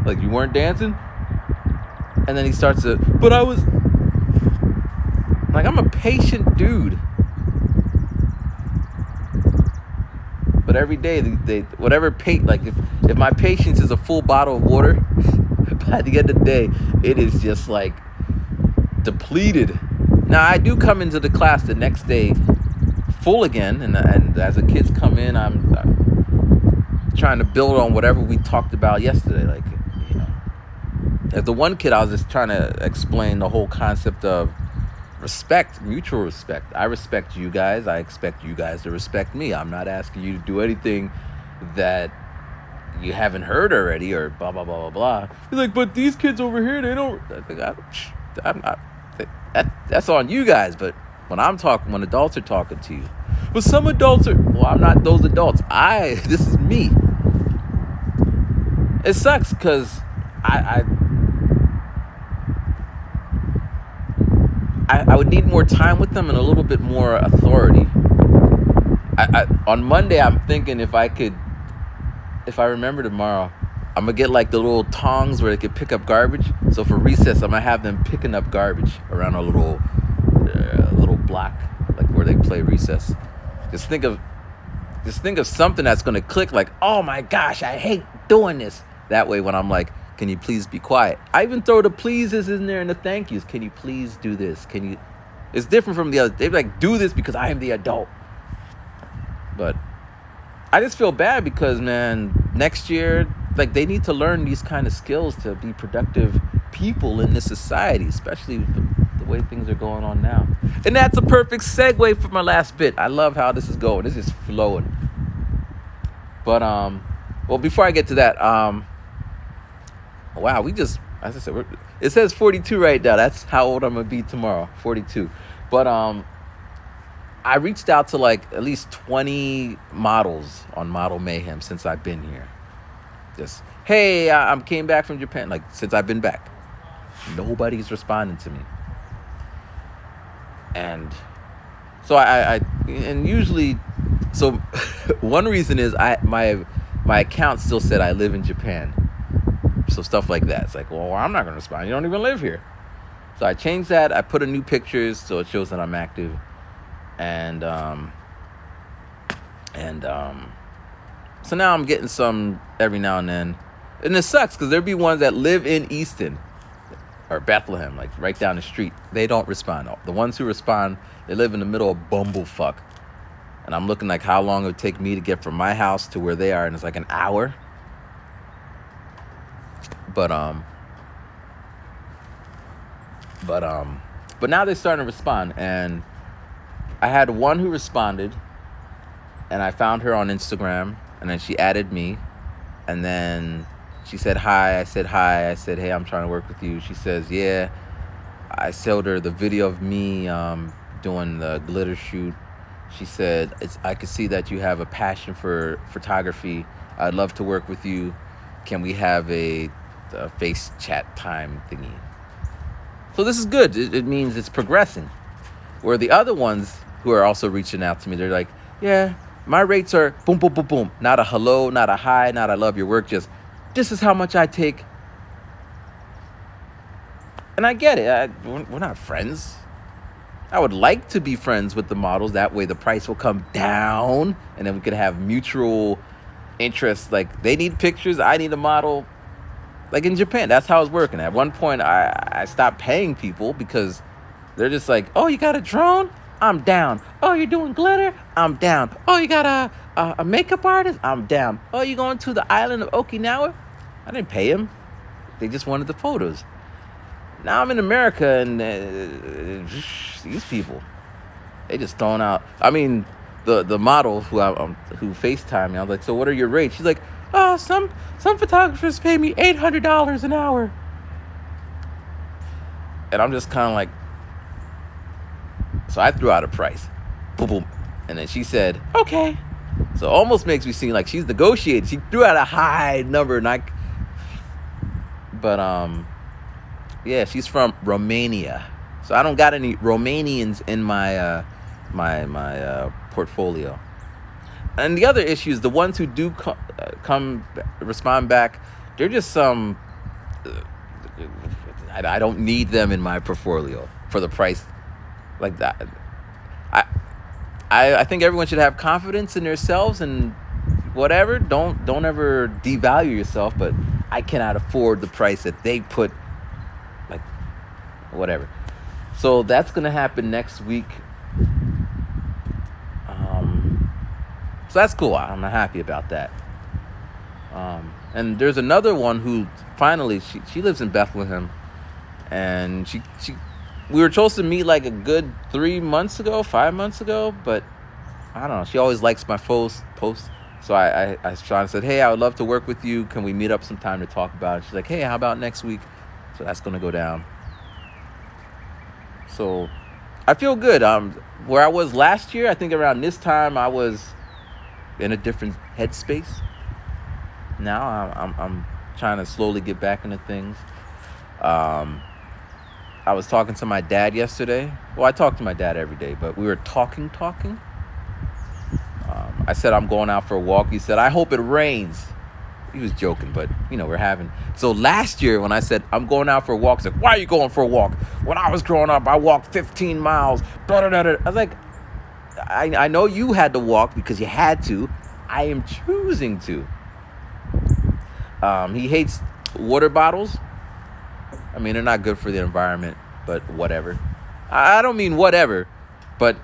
Like, you weren't dancing? And then he starts to, but I was. Like, I'm a patient dude. But every day, they whatever, like, if my patience is a full bottle of water, by the end of the day, it is just like depleted. Now, I do come into the class the next day full again, and as the kids come in, I'm trying to build on whatever we talked about yesterday. Like, you know, as the one kid, I was just trying to explain the whole concept of respect, mutual respect. I respect you guys. I expect you guys to respect me. I'm not asking you to do anything that you haven't heard already, or blah, blah, blah, blah, blah. He's like, but these kids over here, they don't. I'm not. That's on you guys. But when adults are talking to you, but some adults are. Well, I'm not those adults. This is me. It sucks because I would need more time with them and a little bit more authority. On Monday, I'm thinking if I remember tomorrow, I'm going to get like the little tongs where they could pick up garbage. So for recess, I'm going to have them picking up garbage around a little block, like where they play recess. Just think of something that's going to click, like, oh my gosh, I hate doing this. That way when I'm like, can you please be quiet? I even throw the pleases in there and the thank yous. Can you please do this? It's different from the other. They're like, do this because I am the adult. But I just feel bad because, man, next year, like, they need to learn these kind of skills to be productive people in this society, especially the way things are going on now. And that's a perfect segue for my last bit. I love how this is going. This is flowing. But, well, before I get to that, wow, as I said, it says 42 right now. That's how old I'm going to be tomorrow, 42. But I reached out to like at least 20 models on Model Mayhem since I've been here. Just, hey, I came back from Japan, like, since I've been back. Nobody's responding to me. And so and usually, so one reason is my account still said I live in Japan. So stuff like that. It's like, well, I'm not going to respond. You don't even live here. So I changed that. I put in new pictures so it shows that I'm active. And so now I'm getting some every now and then. And it sucks because there'd be ones that live in Easton or Bethlehem, like right down the street. They don't respond. The ones who respond, they live in the middle of bumblefuck. And I'm looking like how long it would take me to get from my house to where they are. And it's like an hour. But now they're starting to respond, and I had one who responded, and I found her on Instagram, and then she added me, and then she said hi. I said hi. I said, hey, I'm trying to work with you. She says, yeah. I showed her the video of me doing the glitter shoot. She said, I could see that you have a passion for photography. I'd love to work with you. Can we have a face chat time thingy? So this is good. It means it's progressing. Where the other ones who are also reaching out to me, they're like, yeah, my rates are boom, boom, boom, boom. Not a hello, not a hi, not I love your work. Just, this is how much I take. And I get it. We're not friends. I would like to be friends with the models. That way the price will come down, and then we could have mutual interests. Like, they need pictures, I need a model. Like in Japan, that's how it's working. At one point, I stopped paying people because they're just like, oh, you got a drone? I'm down. Oh, you're doing glitter? I'm down. Oh, you got a makeup artist? I'm down. Oh, you going to the island of Okinawa? I didn't pay them. They just wanted the photos. Now I'm in America, and these people, they just throwing out. I mean, the model who FaceTimed me, I was like, so what are your rates? She's like, oh, some photographers pay me $800 an hour. And I'm just kind of like, so I threw out a price. Boom, boom. And then she said, okay. So it almost makes me seem like she's negotiating. She threw out a high number, and yeah, she's from Romania. So I don't got any Romanians in my my portfolio. And the other issue is the ones who do respond back, they're just some. I don't need them in my portfolio for the price like that. I think everyone should have confidence in themselves and whatever. Don't ever devalue yourself, but I cannot afford the price that they put, like, whatever. So that's going to happen next week. So that's cool. I'm happy about that. And there's another one who finally, she lives in Bethlehem, and we were supposed to meet like a good 5 months ago, but I don't know. She always likes my posts. So I tried and said, hey, I would love to work with you. Can we meet up sometime to talk about it? She's like, hey, how about next week? So that's going to go down. So I feel good. Where I was last year, I think around this time I was in a different headspace. Now I'm trying to slowly get back into things. I was talking to my dad yesterday. Well, I talk to my dad every day, but we were talking. I said, I'm going out for a walk. He said, I hope it rains. He was joking, but, we're having. So last year when I said, I'm going out for a walk, he's like, why are you going for a walk? When I was growing up, I walked 15 miles. I was like, I know you had to walk because you had to. I am choosing to. He hates water bottles. I mean, they're not good for the environment, but whatever. I don't mean whatever, but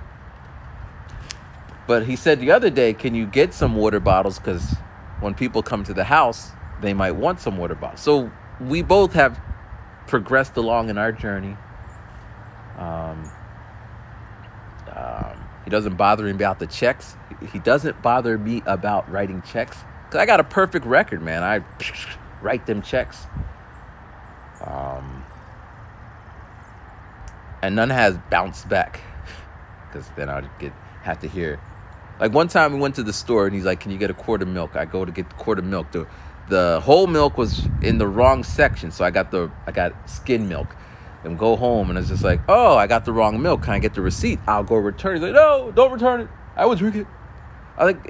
he said the other day, can you get some water bottles? Because when people come to the house, they might want some water bottles. So we both have progressed along in our journey. He doesn't bother me about the checks. He doesn't bother me about writing checks. Because I got a perfect record, man. I write them checks. And none has bounced back, because then I'd have to hear. Like one time we went to the store and he's like, can you get a quart of milk? I go to get the quart of milk. The whole milk was in the wrong section, so I got skim milk. And go home and it's just like, oh, I got the wrong milk. Can I get the receipt? I'll go return it. He's like, no, don't return it. I will drink it. I was like,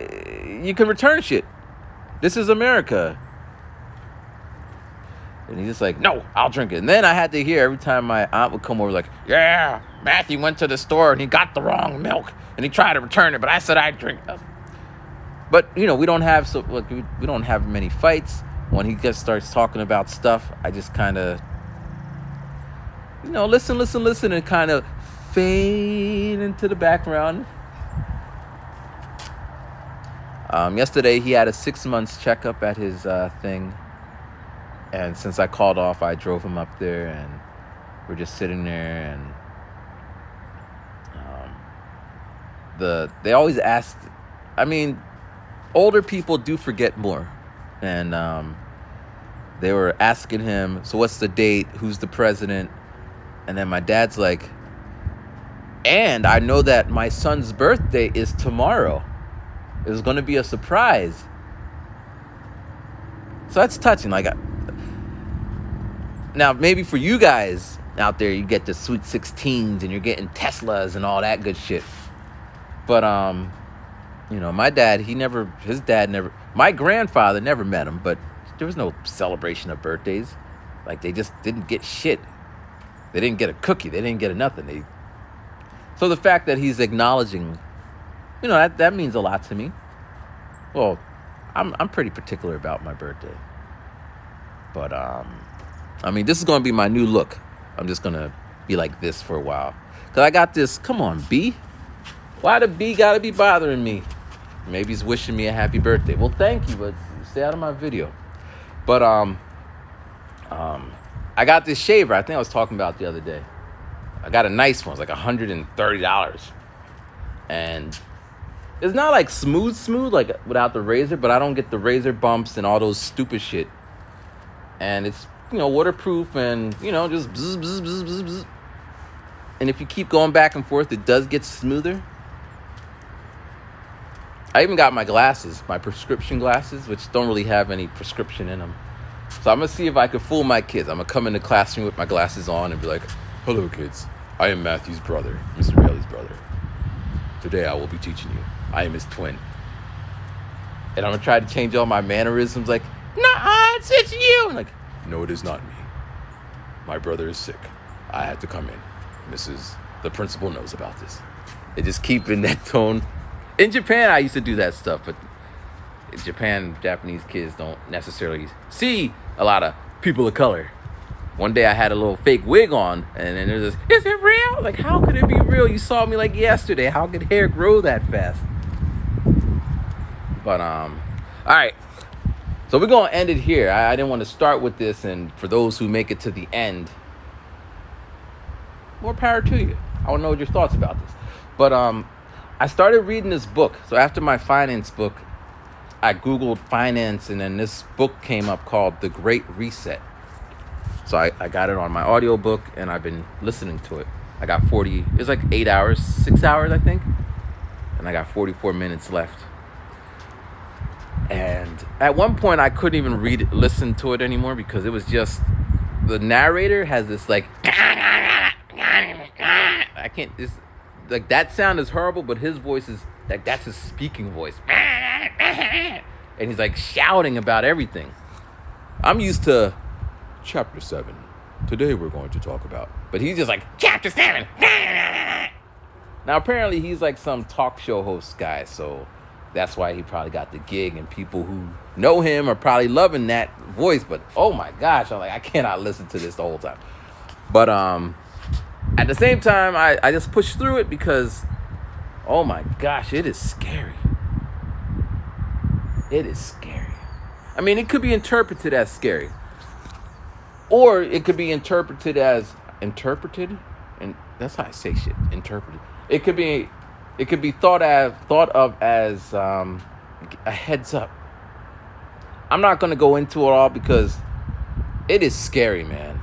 you can return shit. This is America. And he's just like, no, I'll drink it. And then I had to hear every time my aunt would come over, like, yeah, Matthew went to the store and he got the wrong milk and he tried to return it, but I said I'd drink it. But, we don't have we don't have many fights. When he just starts talking about stuff, I just kind of, listen, and kind of fade into the background. Yesterday, he had a 6 months checkup at his thing. And since I called off, I drove him up there, and we're just sitting there. And they always ask. I mean, older people do forget more, and they were asking him, so what's the date? Who's the president? And then my dad's like, and I know that my son's birthday is tomorrow. It was going to be a surprise. So that's touching. Like, now maybe for you guys out there, you get the sweet 16s and you're getting Teslas and all that good shit. But my dad, my grandfather never met him, but there was no celebration of birthdays. Like, they just didn't get shit. They didn't get a cookie. They didn't get nothing. So the fact that he's acknowledging, that means a lot to me. Well, I'm pretty particular about my birthday. But, this is going to be my new look. I'm just going to be like this for a while. Because I got this, come on, B. Why the B got to be bothering me? Maybe he's wishing me a happy birthday. Well, thank you, but stay out of my video. But, I got this shaver. I think I was talking about the other day. I got a nice one. It's like $130. And it's not like smooth, like without the razor, but I don't get the razor bumps and all those stupid shit. And it's, waterproof and, just bzz, bzz, bzz, bzz, bzz. And if you keep going back and forth, it does get smoother. I even got my glasses, my prescription glasses, which don't really have any prescription in them. So I'm going to see if I can fool my kids. I'm going to come in the classroom with my glasses on and be like, "Hello, kids. I am Matthew's brother, Mr. Bailey's brother. Today I will be teaching you. I am his twin." And I'm going to try to change all my mannerisms like, "Nah, it's you." I'm like, "No, it is not me. My brother is sick. I had to come in. The principal knows about this." It just keep in that tone. In Japan, I used to do that stuff, but in Japan, Japanese kids don't necessarily see a lot of people of color. One day I had a little fake wig on, and then there's this, "Is it real?" Like, how could it be real? You saw me like yesterday. How could hair grow that fast? But, all right. So we're going to end it here. I didn't want to start with this, and for those who make it to the end, more power to you. I want to know your thoughts about this. But I started reading this book. So after my finance book, I Googled finance, and then this book came up called The Great Reset. So I got it on my audiobook, and I've been listening to it. I got it was like 6 hours, I think. And I got 44 minutes left. And at one point, I couldn't even listen to it anymore because it was just, the narrator has this like, I can't, this, like, that sound is horrible, but his voice is, like, that's his speaking voice. And he's like shouting about everything. I'm used to chapter 7. Today we're going to talk about, but he's just like, chapter 7. Now, apparently he's like some talk show host guy, so that's why he probably got the gig, and people who know him are probably loving that voice. But oh my gosh, I'm like, I cannot listen to this the whole time. But at the same time, I just pushed through it because, oh my gosh, it is scary. It is scary. I mean, it could be interpreted as scary, or it could be interpreted, and that's how I say shit. Interpreted. It could be thought of as a heads up. I'm not going to go into it all because it is scary, man.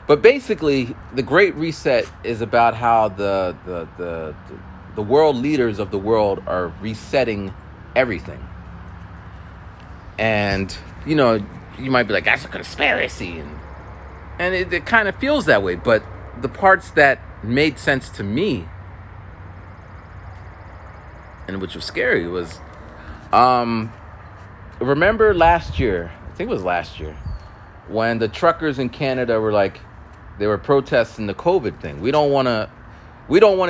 But basically, the Great Reset is about how the world leaders of the world are resetting everything. And, you might be like, that's a conspiracy. And it kind of feels that way. But the parts that made sense to me, and which was scary, was, remember last year, I think it was last year, when the truckers in Canada were like, they were protesting the COVID thing. We don't want to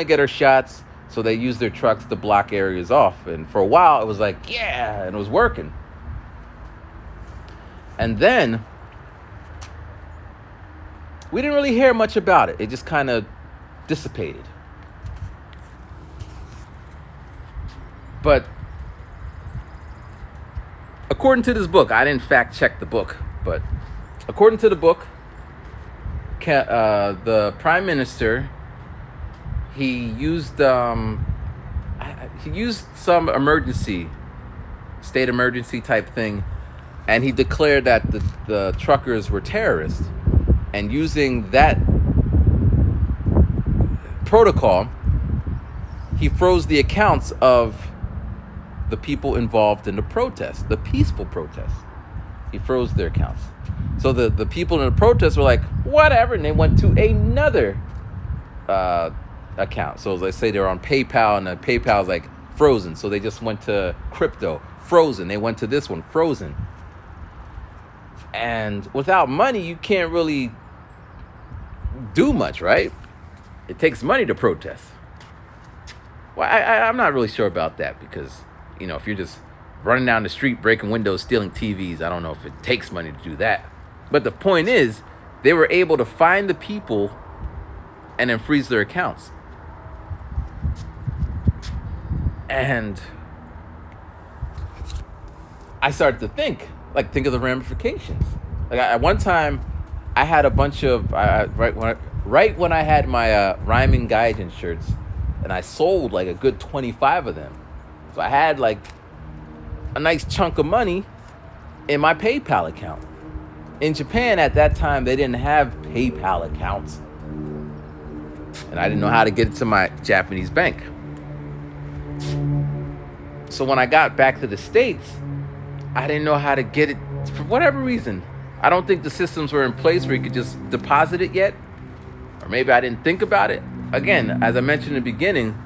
get our shots, so they use their trucks to block areas off. And for a while, it was like, yeah, and it was working. And then we didn't really hear much about it. It just kind of dissipated. But according to this book, I didn't fact check the book, but according to the book, the prime minister, he used some state emergency type thing, and he declared that the truckers were terrorists. And using that protocol, he froze the accounts of the people involved in the protest, the peaceful protest. He froze their accounts. So the people in the protest were like, whatever, and they went to another account. So let's say they're on PayPal, and the PayPal's like frozen. So they just went to crypto, frozen. They went to this one, frozen. And without money, you can't really do much, right? It takes money to protest. Well, I'm not really sure about that because, if you're just running down the street, breaking windows, stealing TVs, I don't know if it takes money to do that. But the point is, they were able to find the people and then freeze their accounts. And I started to think, like think of the ramifications. Like at one time, I had a bunch of right when I had my rhyming gaijin shirts, and I sold like a good 25 of them. So I had like a nice chunk of money in my PayPal account. In Japan at that time, they didn't have PayPal accounts, and I didn't know how to get it to my Japanese bank. So when I got back to the States, I didn't know how to get it for whatever reason. I don't think the systems were in place where you could just deposit it yet. Or maybe I didn't think about it. Again, as I mentioned in the beginning,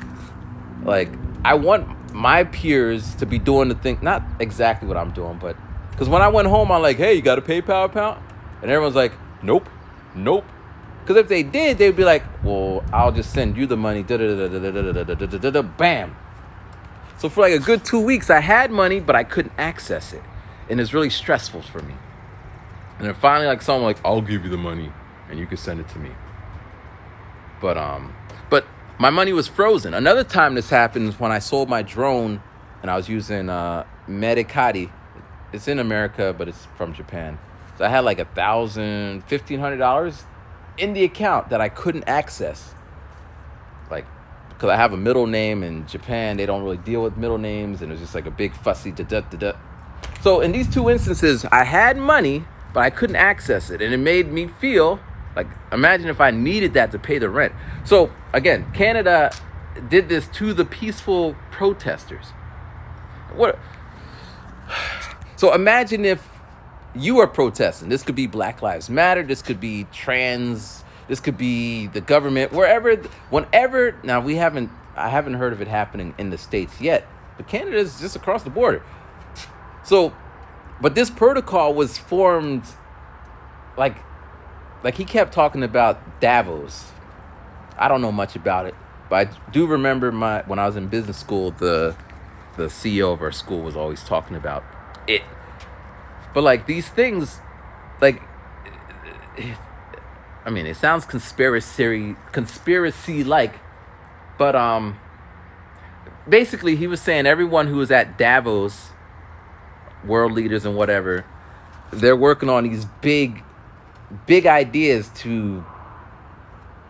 like I want my peers to be doing the thing, not exactly what I'm doing, but because when I went home, I'm like, hey, you got a PayPal account? And everyone's like, nope. Because if they did, they'd be like, well, I'll just send you the money. Bam. So for like a good 2 weeks, I had money, but I couldn't access it. And it's really stressful for me. And then finally, like someone like, I'll give you the money and you can send it to me. But my money was frozen. Another time this happened is when I sold my drone and I was using Medicati. It's in America, but it's from Japan. So I had like $1,000, $1,500 in the account that I couldn't access. Like, because I have a middle name in Japan, they don't really deal with middle names, and it was just like a big fussy da-da-da-da. So in these two instances, I had money, but I couldn't access it, and it made me feel like, imagine if I needed that to pay the rent. So again, Canada did this to the peaceful protesters. So imagine if you are protesting. This could be Black Lives Matter. This could be trans. This could be the government. Whenever. Now I haven't heard of it happening in the States yet, but Canada is just across the border. So, but this protocol was formed like he kept talking about Davos. I don't know much about it, but I do remember when I was in business school, the CEO of our school was always talking about it. But like these things, like, I mean, it sounds conspiracy like, but basically he was saying everyone who was at Davos, world leaders and whatever, they're working on these big ideas to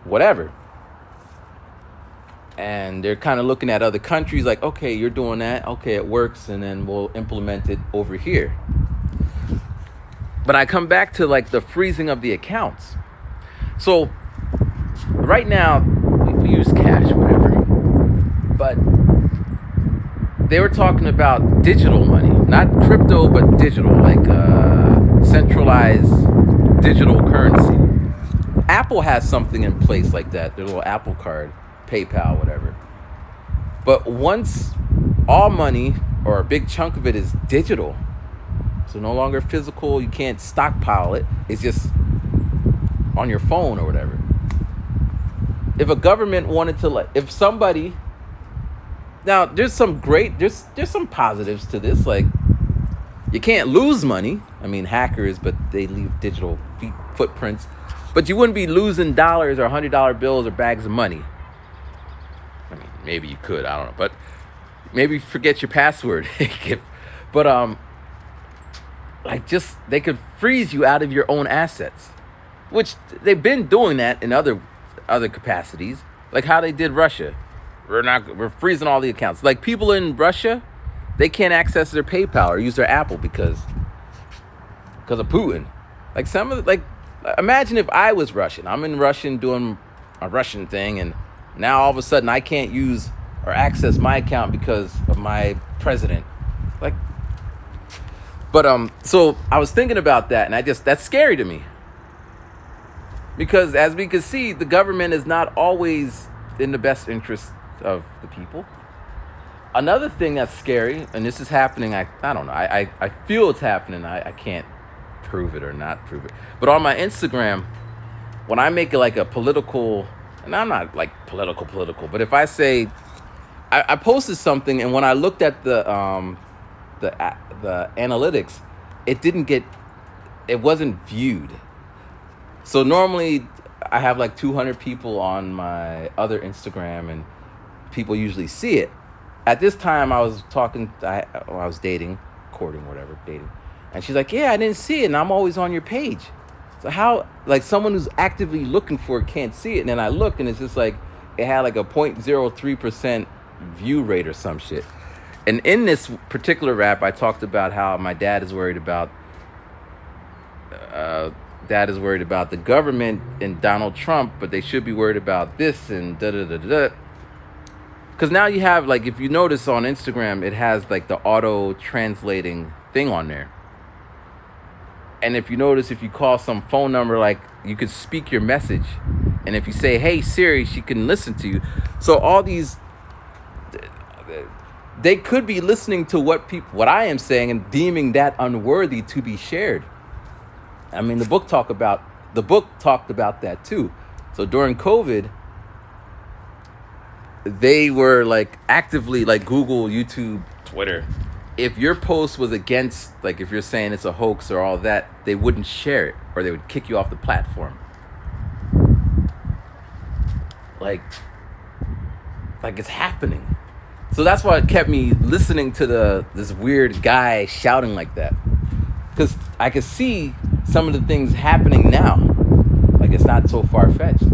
whatever. And they're kind of looking at other countries like, okay, you're doing that. Okay, it works. And then we'll implement it over here. But I come back to like the freezing of the accounts. So right now we use cash, whatever. But they were talking about digital money, not crypto, but digital, like centralized digital currency. Apple has something in place like that, their little Apple card, PayPal, whatever. But once all money or a big chunk of it is digital, so no longer physical, you can't stockpile it, it's just on your phone or whatever. If a government wanted to, like, if somebody, now there's some positives to this, like you can't lose money. I mean, hackers, but they leave digital footprints. But you wouldn't be losing dollars or $100 bills or bags of money. I mean, maybe you could, I don't know, but maybe forget your password. But like, just they could freeze you out of your own assets, which they've been doing that in other capacities, like how they did Russia. We're freezing all the accounts. Like people in Russia, they can't access their PayPal or use their Apple because of Putin. Like imagine if I was Russian. I'm in Russian doing a Russian thing, and now all of a sudden I can't use or access my account because of my president. Like, but so I was thinking about that, and that's scary to me. Because as we can see, the government is not always in the best interest of the people. Another thing that's scary, and this is happening, I don't know, I feel it's happening, I can't prove it or not prove it. But on my Instagram, when I make it like a political, and I'm not like political, but if I say, I posted something, and when I looked at the analytics, it wasn't viewed. So normally I have like 200 people on my other Instagram, and people usually see it. At this time, I was dating, courting, whatever, dating. And she's like, yeah, I didn't see it, and I'm always on your page. So how, like, someone who's actively looking for it can't see it? And then I looked, and it's just like, it had like a 0.03% view rate or some shit. And in this particular rap, I talked about how my dad is worried about the government and Donald Trump, but they should be worried about this and da-da-da-da. Because now you have, like, if you notice on Instagram, it has like the auto translating thing on there. And if you notice, if you call some phone number, like, you could speak your message. And if you say, hey, Siri, she can listen to you. So all these, they could be listening to what I am saying and deeming that unworthy to be shared. I mean, the book talked about that too. So during COVID, they were like actively, like Google, YouTube, Twitter. If your post was against, like, if you're saying it's a hoax or all that, they wouldn't share it, or they would kick you off the platform. Like it's happening. So that's why it kept me listening to this weird guy shouting like that, because I could see some of the things happening now. Like, it's not so far-fetched.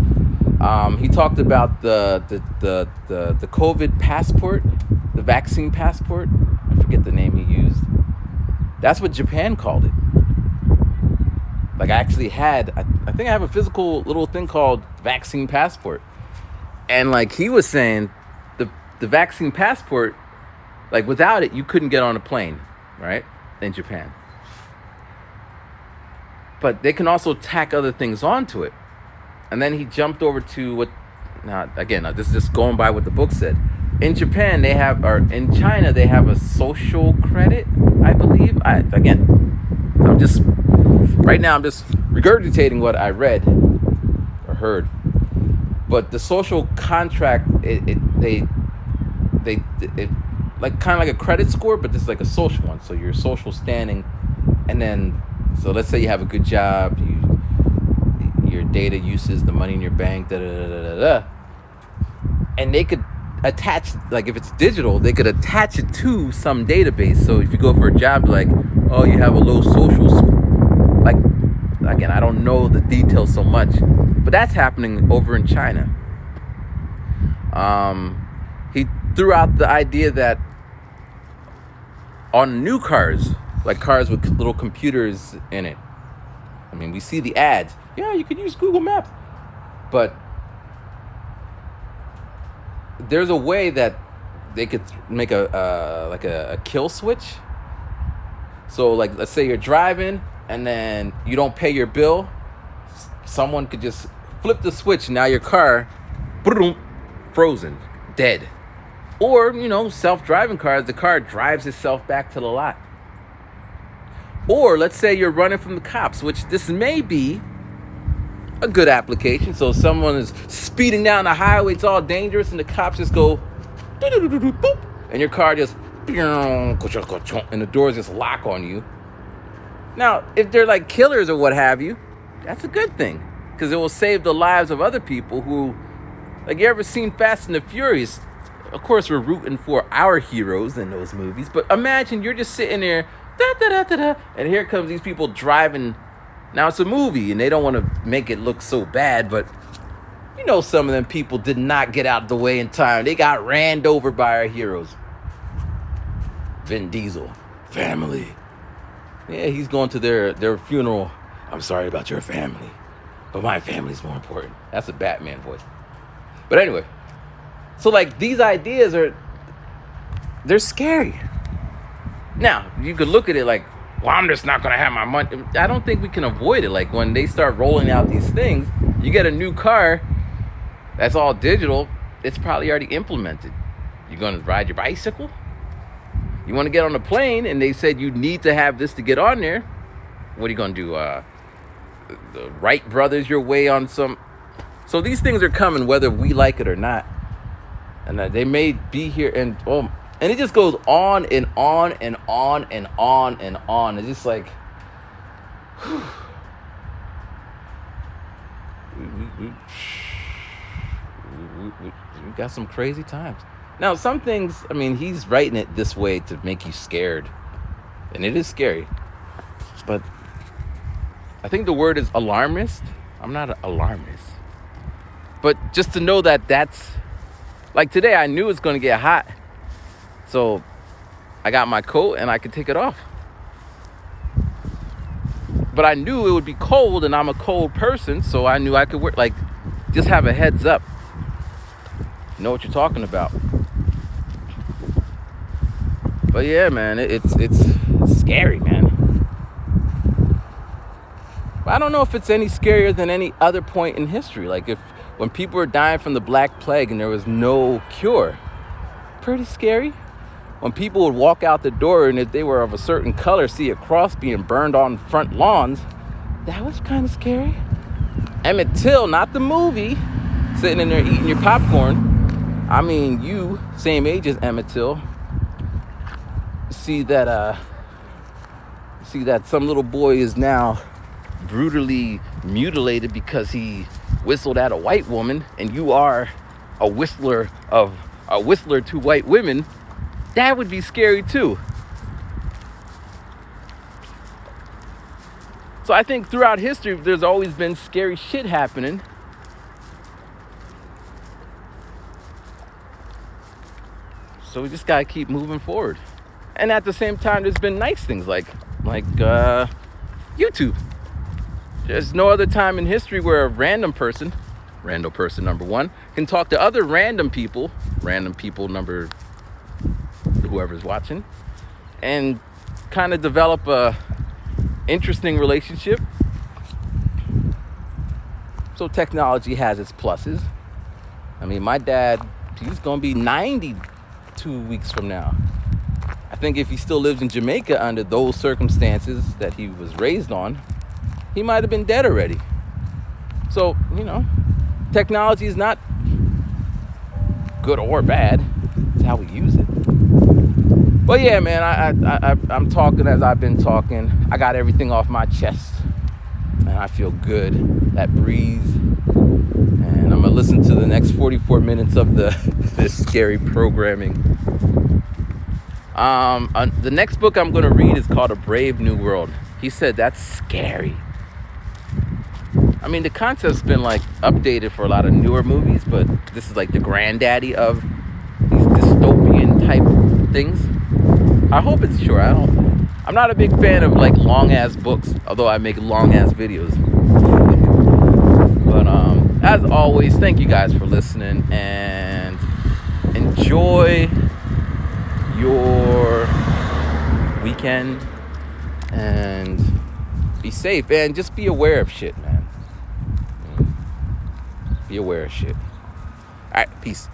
He talked about the COVID passport, the vaccine passport. I forget the name he used. That's what Japan called it. Like, I actually had, I think I have a physical little thing called vaccine passport. And like he was saying, the vaccine passport, like, without it, you couldn't get on a plane, right? In Japan. But they can also tack other things onto it. And then he jumped over to what, now again, this is just going by what the book said. In Japan, or in China, they have a social credit, I believe. I'm just regurgitating what I read or heard. But the social contract, they like kind of like a credit score, but this is like a social one. So your social standing, and then, so let's say you have a good job, your data uses, the money in your bank, and they could attach, like, if it's digital, they could attach it to some database. So if you go for a job, like, oh, you have a low social score. Like, again, I don't know the details so much, but that's happening over in China. He threw out the idea that on new cars, like cars with little computers in it, I mean, we see the ads. Yeah, you could use Google Maps. But there's a way that they could make a kill switch. So, like, let's say you're driving and then you don't pay your bill. Someone could just flip the switch. Now your car, boom, frozen, dead. Or, self-driving cars, the car drives itself back to the lot. Or let's say you're running from the cops, which this may be a good application. So someone is speeding down the highway, it's all dangerous, and the cops just go, boop, and your car just, and the doors just lock on you. Now, if they're like killers or what have you, that's a good thing, because it will save the lives of other people who, like, you ever seen Fast and the Furious? Of course, we're rooting for our heroes in those movies, but imagine you're just sitting there, and here comes these people driving. Now, it's a movie, and they don't want to make it look so bad, but some of them people did not get out of the way in time. They got ran over by our heroes. Vin Diesel, family. Yeah, he's going to their funeral. I'm sorry about your family, but my family's more important. That's a Batman voice. But anyway, so like these ideas they're scary. Now, you could look at it like, well, I'm just not going to have my money. I don't think we can avoid it. Like, when they start rolling out these things, you get a new car that's all digital, it's probably already implemented. You're going to ride your bicycle? You want to get on a plane, and they said you need to have this to get on there. What are you going to do? The Wright brothers your way on some... So these things are coming whether we like it or not. And they may be here, and it just goes on and on and on and on and on. It's just like, we got some crazy times. Now, some things, I mean, he's writing it this way to make you scared. And it is scary. But I think the word is alarmist. I'm not an alarmist. But just to know that that's, like today, I knew it's going to get hot. So I got my coat and I could take it off. But I knew it would be cold, and I'm a cold person, so I knew I could wear, like, just have a heads up. Know what you're talking about. But yeah, man, it's scary, man. I don't know if it's any scarier than any other point in history. Like when people were dying from the Black Plague and there was no cure, pretty scary. When people would walk out the door and if they were of a certain color, see a cross being burned on front lawns, that was kind of scary. Emmett Till, not the movie, sitting in there eating your popcorn. I mean, you, same age as Emmett Till, see that some little boy is now brutally mutilated because he whistled at a white woman, and you are a whistler to white women. That would be scary too. So I think throughout history, there's always been scary shit happening. So we just gotta keep moving forward. And at the same time, there's been nice things like YouTube. There's no other time in history where a random person number one, can talk to other random people number whoever's watching, and kind of develop a interesting relationship. So technology has its pluses. I mean, my dad, he's gonna be 90 2 weeks from now. I think if he still lives in Jamaica under those circumstances that he was raised on, he might have been dead already. So, technology is not good or bad. It's how we use it. But yeah, man, I'm talking as I've been talking. I got everything off my chest, and I feel good. That breeze. And I'm gonna listen to the next 44 minutes of this scary programming. The next book I'm gonna read is called A Brave New World. He said that's scary. I mean, the concept's been like updated for a lot of newer movies, but this is like the granddaddy of these dystopian type things. I hope it's true. I'm not a big fan of like long ass books, although I make long ass videos. But as always, thank you guys for listening, and enjoy your weekend and be safe, and just be aware of shit, man. Be aware of shit. All right, peace.